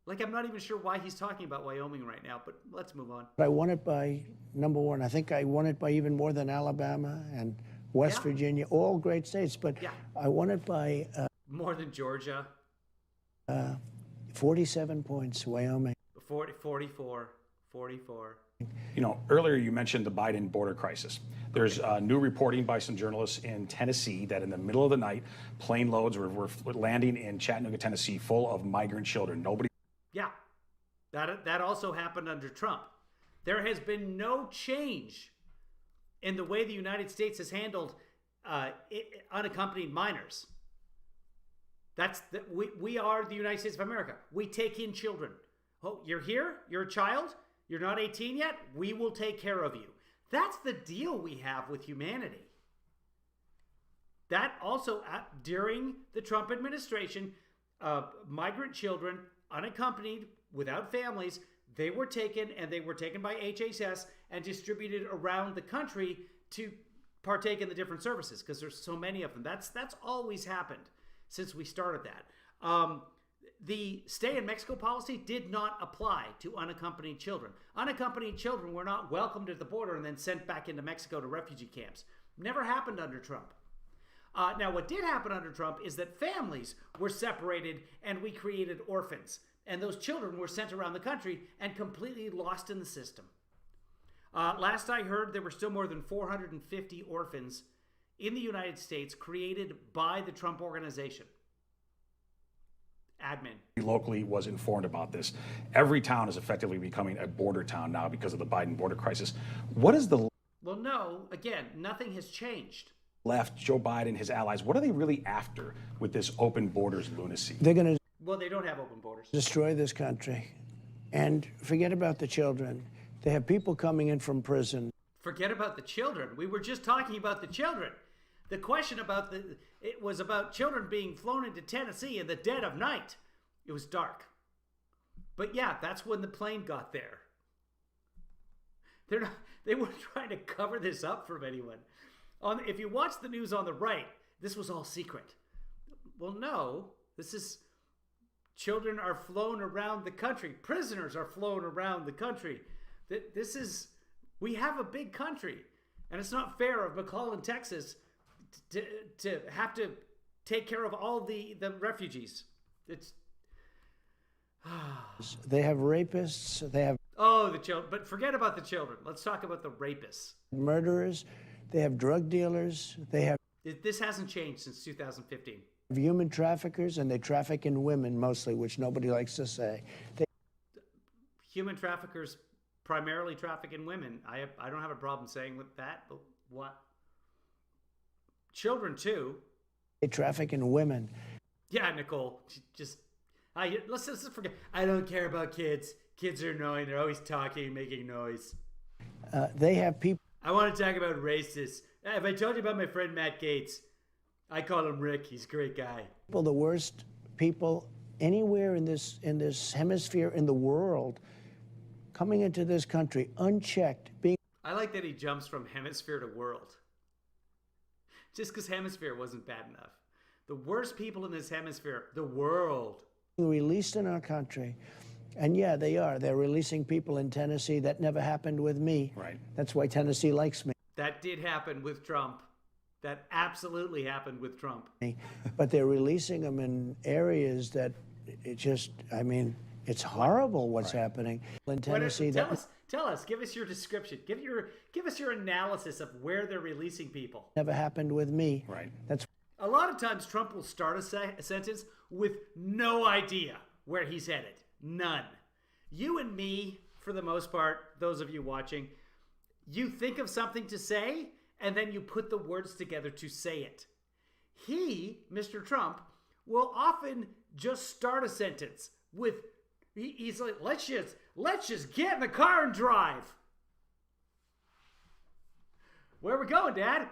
Like, I'm not even sure why he's talking about Wyoming right now, but let's move on. I won it by #1. I think I won it by even more than Alabama and West Virginia, all great states. But I won it by... more than Georgia. 47 points, Wyoming. 44. You know, earlier you mentioned the Biden border crisis. There's new reporting by some journalists in Tennessee that in the middle of the night, plane loads were landing in Chattanooga, Tennessee, full of migrant children. Nobody... Yeah, that also happened under Trump. There has been no change in the way the United States has handled unaccompanied minors. We are the United States of America. We take in children. Oh, you're here? You're a child? You're not 18 yet? We will take care of you. That's the deal we have with humanity. That also, during the Trump administration, migrant children, unaccompanied, without families, they were taken by HHS and distributed around the country to partake in the different services because there's so many of them. That's always happened since we started that. The stay in Mexico policy did not apply to unaccompanied children. Unaccompanied children were not welcomed at the border and then sent back into Mexico to refugee camps. Never happened under Trump. Now, what did happen under Trump is that families were separated and we created orphans. And those children were sent around the country and completely lost in the system. Last I heard, there were still more than 450 orphans in the United States created by the Trump organization. Admin. Locally was informed about this. Every town is effectively becoming a border town now because of the Biden border crisis. What is the... Well, no, again, nothing has changed. Left, Joe Biden, his allies, what are they really after with this open borders lunacy? They're going to... Well, they don't have open borders. Destroy this country. And forget about the children. They have people coming in from prison. Forget about the children. We were just talking about the children. The question about it was about children being flown into Tennessee in the dead of night. It was dark. But yeah, that's when the plane got there. They weren't trying to cover this up from anyone. If you watch the news on the right, this was all secret. Well, no, this is... Children are flown around the country. Prisoners are flown around the country. We have a big country. And it's not fair of McAllen, Texas, to have to take care of all the refugees. They have rapists. They have... Oh, the children. But forget about the children. Let's talk about the rapists. Murderers. They have drug dealers. They have... This hasn't changed since 2015. Human traffickers, and they traffic in women mostly, which nobody likes to say. Human traffickers primarily traffic in women. I don't have a problem saying with that, but what? Children too. They traffic in women. Yeah, Nicole. Let's just forget. I don't care about kids. Kids are annoying. They're always talking, making noise. They have people. I want to talk about racists. Have I told you about my friend Matt Gates? I call him Rick. He's a great guy. Well, the worst people anywhere in this hemisphere in the world coming into this country unchecked. I like that he jumps from hemisphere to world. Just because hemisphere wasn't bad enough. The worst people in this hemisphere, the world. Released in our country. And yeah, they are. They're releasing people in Tennessee. That never happened with me. Right. That's why Tennessee likes me. That did happen with Trump. That absolutely happened with Trump. But they're releasing them in areas that it's horrible what's happening in Tennessee. Tell us, give us your description. Give us your analysis of where they're releasing people. Never happened with me. Right. That's a lot of times Trump will start a sentence with no idea where he's headed. None. You and me, for the most part, those of you watching, you think of something to say, and then you put the words together to say it. He, Mr. Trump, will often just start a sentence with He's like, let's just get in the car and drive. Where are we going, Dad?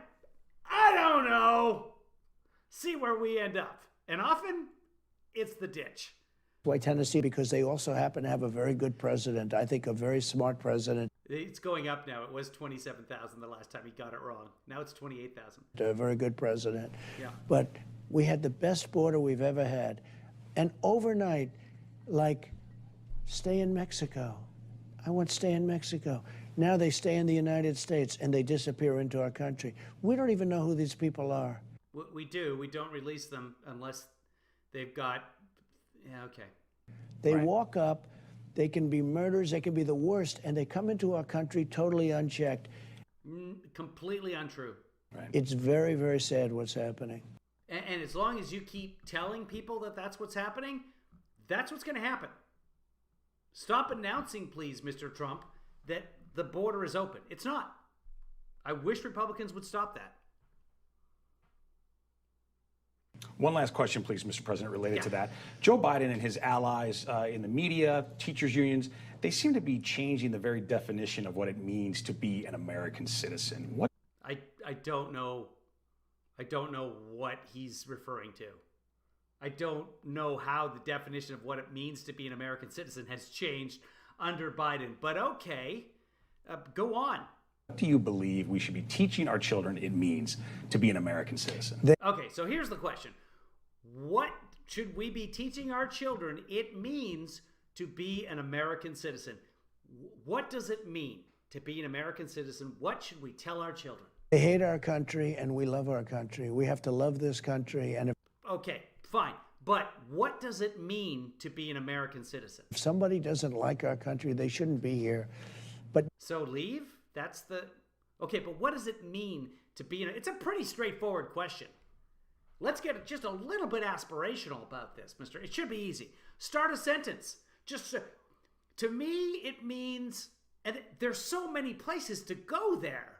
I don't know. See where we end up. And often, it's the ditch. Why Tennessee? Because they also happen to have a very good president. I think a very smart president. It's going up now. It was 27,000 the last time he got it wrong. Now it's 28,000. A very good president. Yeah. But we had the best border we've ever had. And overnight, like, stay in Mexico. I want to stay in Mexico. Now they stay in the United States and they disappear into our country. We don't even know who these people are. We do. We don't release them unless they've got... Yeah, okay. They walk up, they can be murderers, they can be the worst, and they come into our country totally unchecked. Completely untrue. Right. It's very, very sad what's happening. And as long as you keep telling people that that's what's happening, that's what's going to happen. Stop announcing, please, Mr. Trump, that the border is open. It's not. I wish Republicans would stop that. One last question, please, Mr. President, related to that. Joe Biden and his allies in the media, teachers' unions, they seem to be changing the very definition of what it means to be an American citizen. What? I don't know. I don't know what he's referring to. I don't know how the definition of what it means to be an American citizen has changed under Biden. But okay, go on. What do you believe we should be teaching our children it means to be an American citizen? Okay, so here's the question. What should we be teaching our children it means to be an American citizen? What does it mean to be an American citizen? What should we tell our children? They hate our country and we love our country. We have to love this country. And Okay, fine. But what does it mean to be an American citizen? if somebody doesn't like our country, they shouldn't be here. But So leave? That's the... Okay, but what does it mean to be... It's a pretty straightforward question. Let's get just a little bit aspirational about this, mister. It should be easy. Start a sentence. Just... to me, it means... And there's so many places to go there.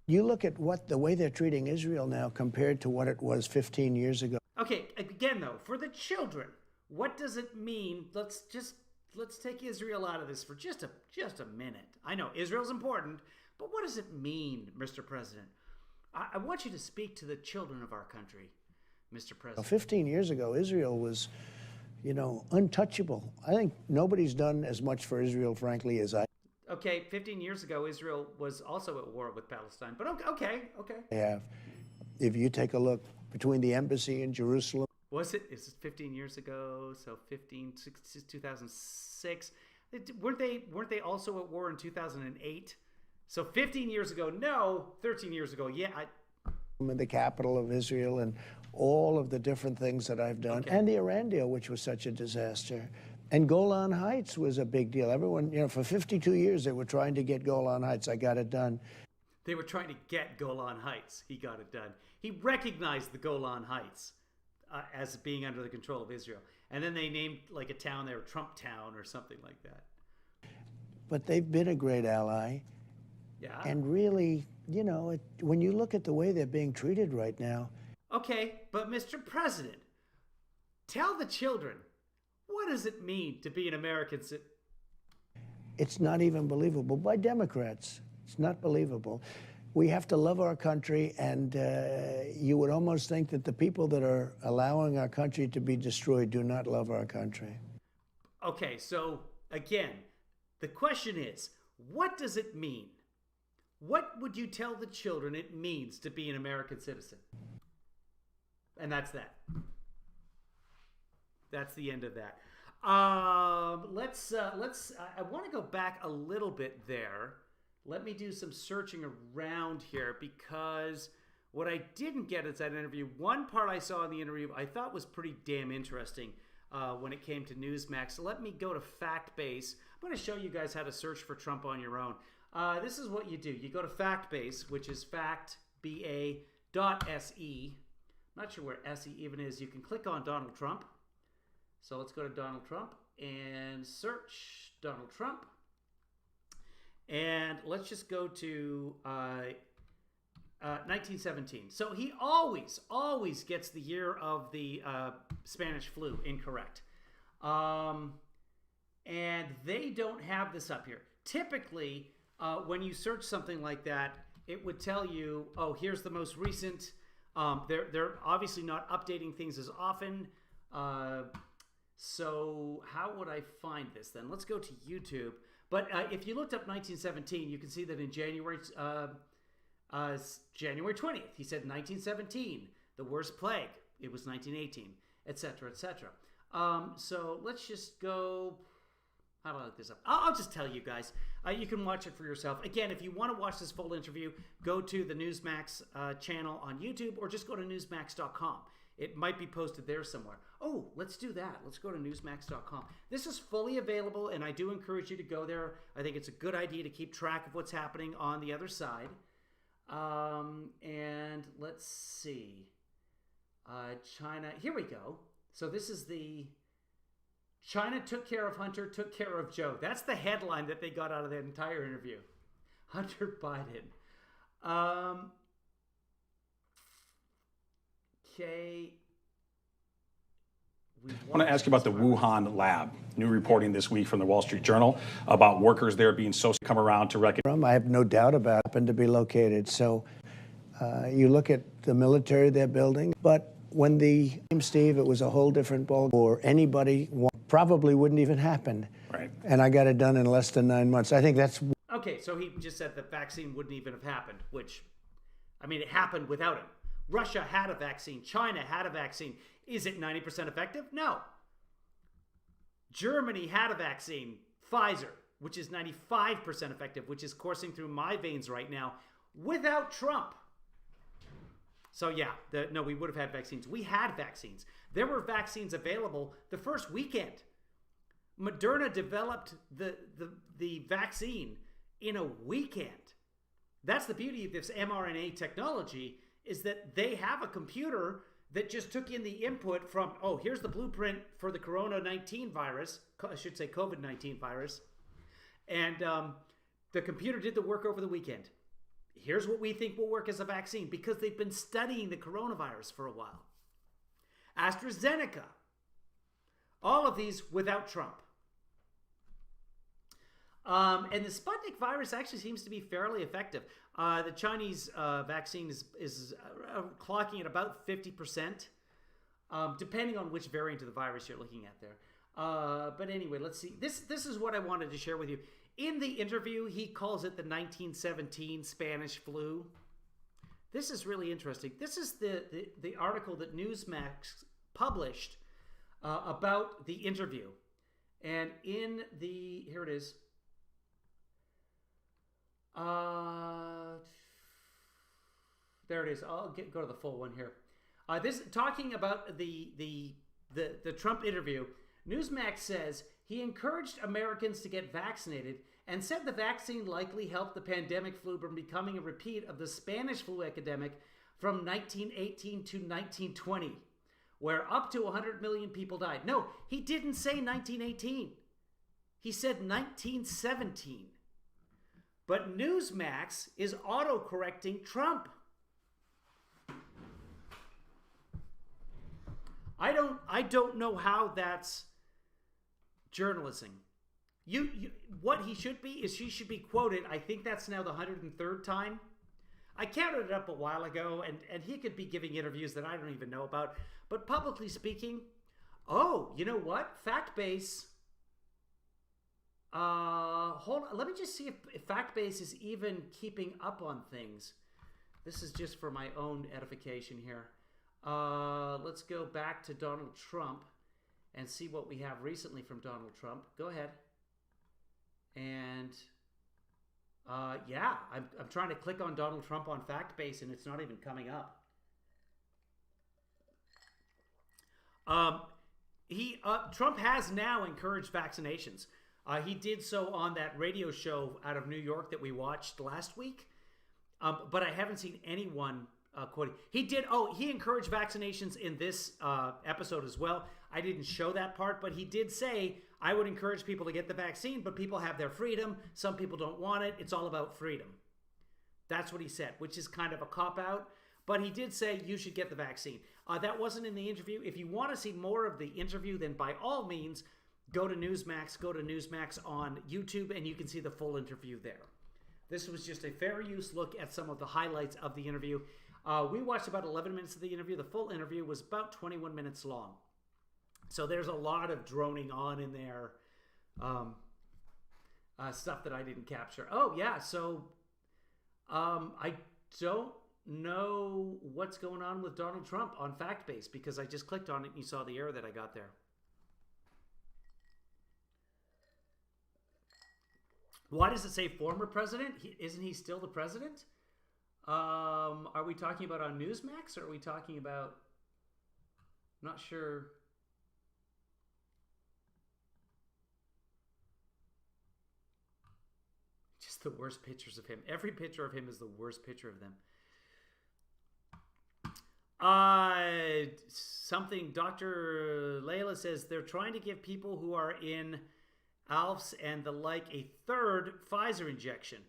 you look at the way they're treating Israel now compared to what it was 15 years ago. Okay, again, though, for the children, what does it mean? Let's take Israel out of this for just a minute. I know Israel's important, but what does it mean, Mr. President? I want you to speak to the children of our country, Mr. President. 15 years ago, Israel was, untouchable. I think nobody's done as much for Israel, frankly, as I Okay, 15 years ago, Israel was also at war with Palestine, but okay. have. If you take a look between the embassy in Jerusalem. Was it? Is it 15 years ago? So 2006. Weren't they also at war in 2008? So 15 years ago, no. 13 years ago, yeah. In the capital of Israel and all of the different things that I've done. Okay. And the Iran deal, which was such a disaster. And Golan Heights was a big deal. Everyone, for 52 years, they were trying to get Golan Heights. I got it done. They were trying to get Golan Heights. He got it done. He recognized the Golan Heights as being under the control of Israel. And then they named like a town there, Trump Town or something like that. But they've been a great ally. Yeah. And really, when you look at the way they're being treated right now. Okay, but Mr. President, tell the children, what does it mean to be an American citizen? It's not even believable by Democrats. It's not believable. We have to love our country, and you would almost think that the people that are allowing our country to be destroyed do not love our country. Okay, so again, the question is, what does it mean? What would you tell the children it means to be an American citizen? And that's that. That's the end of that. I want to go back a little bit there. Let me do some searching around here because what I didn't get is that interview. One part I saw in the interview I thought was pretty damn interesting when it came to Newsmax. So let me go to FactBase. I'm going to show you guys how to search for Trump on your own. This is what you do. You go to FactBase, which is factba.se. I'm not sure where SE even is. You can click on Donald Trump. So let's go to Donald Trump and search Donald Trump. And let's just go to 1917. So he always gets the year of the Spanish flu incorrect. and they don't have this up here. Typically, when you search something like that, it would tell you, oh, here's the most recent. They're obviously not updating things as often. So how would I find this then? Let's go to YouTube. But if you looked up 1917, you can see that in January 20th, he said 1917, the worst plague. It was 1918, etc., etc. So let's just go. How do I look this up? I'll just tell you guys. You can watch it for yourself. Again, if you want to watch this full interview, go to the Newsmax channel on YouTube or just go to newsmax.com. It might be posted there somewhere. Oh, let's do that. Let's go to newsmax.com. This is fully available, and I do encourage you to go there. I think it's a good idea to keep track of what's happening on the other side. And let's see. China. Here we go. So this is the... China took care of Hunter, took care of Joe. That's the headline that they got out of that entire interview. Hunter Biden. Okay. I want to ask you about the Wuhan lab. New reporting this week from the Wall Street Journal about workers there being so come around to recognize. I have no doubt about it. Happened to be located. So you look at the military they're building, but when Steve, it was a whole different ball. Or anybody probably wouldn't even happen. Right. And I got it done in less than 9 months. I think that's... Okay, so he just said the vaccine wouldn't even have happened, which, I mean, it happened without him. Russia had a vaccine. China had a vaccine. Is it 90% effective? No. Germany had a vaccine, Pfizer, which is 95% effective, which is coursing through my veins right now, without Trump. So yeah, no, we would have had vaccines. We had vaccines. There were vaccines available the first weekend. Moderna developed the vaccine in a weekend. That's the beauty of this mRNA technology, is that they have a computer that just took in the input from, oh, here's the blueprint for the COVID-19 virus, I should say COVID-19 virus. And the computer did the work over the weekend. Here's what we think will work as a vaccine, because they've been studying the coronavirus for a while. AstraZeneca. All of these without Trump. And the Sputnik virus actually seems to be fairly effective. The Chinese vaccine is clocking at about 50%, depending on which variant of the virus you're looking at there. But anyway, let's see. This is what I wanted to share with you. In the interview, he calls it the 1917 Spanish flu. This is really interesting. This is the article that Newsmax published about the interview. And in the, here it is. There it is. I'll go to the full one here. This talking about the Trump interview. Newsmax says he encouraged Americans to get vaccinated and said the vaccine likely helped the pandemic flu from becoming a repeat of the Spanish flu epidemic from 1918 to 1920, where up to 100 million people died. No, he didn't say 1918. He said 1917. But Newsmax is auto-correcting Trump. I don't know how that's journalism. What he should be is she should be quoted. I think that's now the 103rd time. I counted it up a while ago, and he could be giving interviews that I don't even know about. But publicly speaking, oh, you know what? FactBase. Hold on. Let me just see if FactBase is even keeping up on things. This is just for my own edification here. Let's go back to Donald Trump and see what we have recently from Donald Trump. Go ahead. And yeah, I'm trying to click on Donald Trump on FactBase and it's not even coming up. Trump has now encouraged vaccinations. He did so on that radio show out of New York that we watched last week. But I haven't seen anyone quoting. He did. Oh, he encouraged vaccinations in this episode as well. I didn't show that part, but he did say, I would encourage people to get the vaccine, but people have their freedom. Some people don't want it. It's all about freedom. That's what he said, which is kind of a cop-out. But he did say you should get the vaccine. That wasn't in the interview. If you want to see more of the interview, then by all means, go to Newsmax on YouTube, and you can see the full interview there. This was just a fair use look at some of the highlights of the interview. We watched about 11 minutes of the interview. The full interview was about 21 minutes long. So there's a lot of droning on in there. Stuff that I didn't capture. Oh, yeah. So I don't know what's going on with Donald Trump on FactBase because I just clicked on it and you saw the error that I got there. Why does it say former president? Isn't he still the president? Are we talking about on Newsmax or are we talking about... I'm not sure... the worst pictures of him. Every picture of him is the worst picture of them. Something Dr. Layla says they're trying to give people who are in ALFs and the like a third Pfizer injection.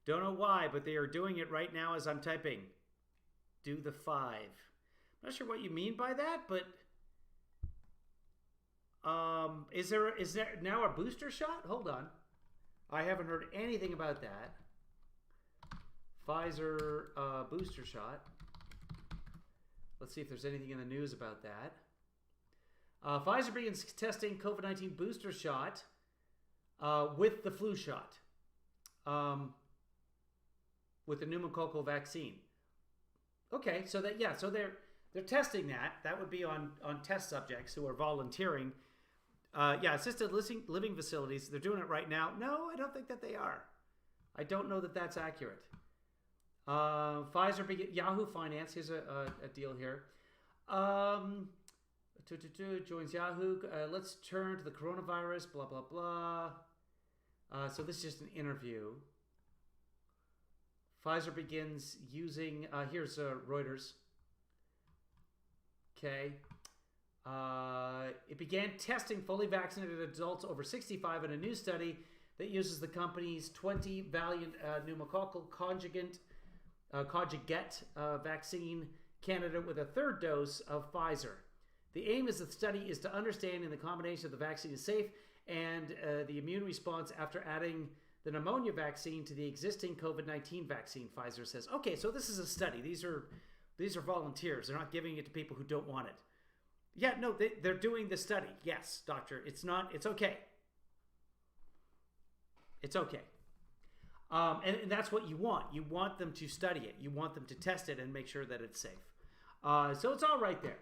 Don't know why, but they are doing it right now as I'm typing. Do the 5. I'm not sure what you mean by that, but is there now a booster shot? Hold on. I haven't heard anything about that. Pfizer booster shot. Let's see if there's anything in the news about that. Pfizer begins testing COVID-19 booster shot with the flu shot, with the pneumococcal vaccine. Okay, so that so they're testing that. That would be on test subjects who are volunteering. Assisted living facilities, they're doing it right now. No, I don't think that they are. I don't know that that's accurate. Pfizer, Yahoo Finance, here's a deal here. Joins Yahoo. Let's turn to the coronavirus, blah, blah, blah. So this is just an interview. Pfizer begins using, here's Reuters. Okay. It began testing fully vaccinated adults over 65 in a new study that uses the company's 20-valent pneumococcal conjugate vaccine candidate with a third dose of Pfizer. The aim of the study is to understand if the combination of the vaccine is safe and the immune response after adding the pneumonia vaccine to the existing COVID-19 vaccine, Pfizer says. Okay, so this is a study. These are volunteers. They're not giving it to people who don't want it. Yeah, no, they're doing the study. Yes, doctor. It's okay. It's okay. And that's what you want. You want them to study it. You want them to test it and make sure that it's safe. So it's all right there.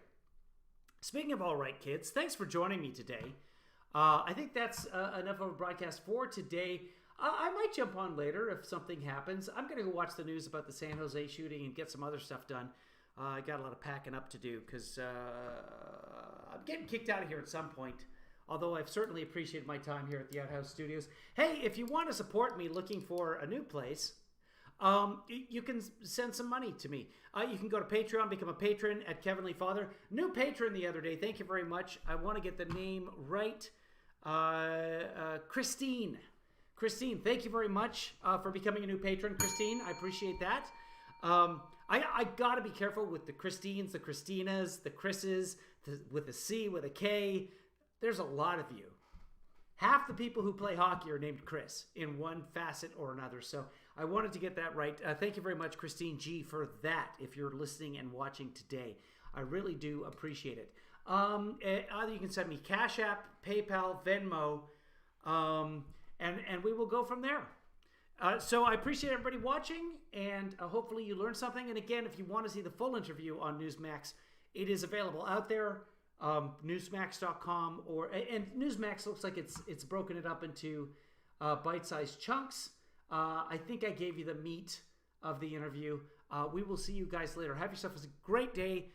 Speaking of all right, kids, thanks for joining me today. I think that's enough of a broadcast for today. I might jump on later if something happens. I'm going to go watch the news about the San Jose shooting and get some other stuff done. I got a lot of packing up to do because I'm getting kicked out of here at some point. Although I've certainly appreciated my time here at the Outhouse Studios. Hey, if you want to support me looking for a new place, you can send some money to me. You can go to Patreon, become a patron at KevinlyFather. New patron the other day. Thank you very much. I want to get the name right. Christine. Christine, thank you very much for becoming a new patron. Christine, I appreciate that. I got to be careful with the Christines, the Christinas, the Chris's, with a C, with a K. There's a lot of you. Half the people who play hockey are named Chris in one facet or another. So I wanted to get that right. Thank you very much, Christine G, for that. If you're listening and watching today, I really do appreciate it. Either you can send me Cash App, PayPal, Venmo, and we will go from there. So I appreciate everybody watching, and hopefully you learned something. And again, if you want to see the full interview on Newsmax, it is available out there. Newsmax.com and Newsmax looks like it's broken it up into bite-sized chunks. I think I gave you the meat of the interview. We will see you guys later. Have yourself a great day.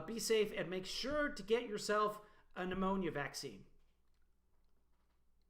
Be safe and make sure to get yourself a pneumonia vaccine.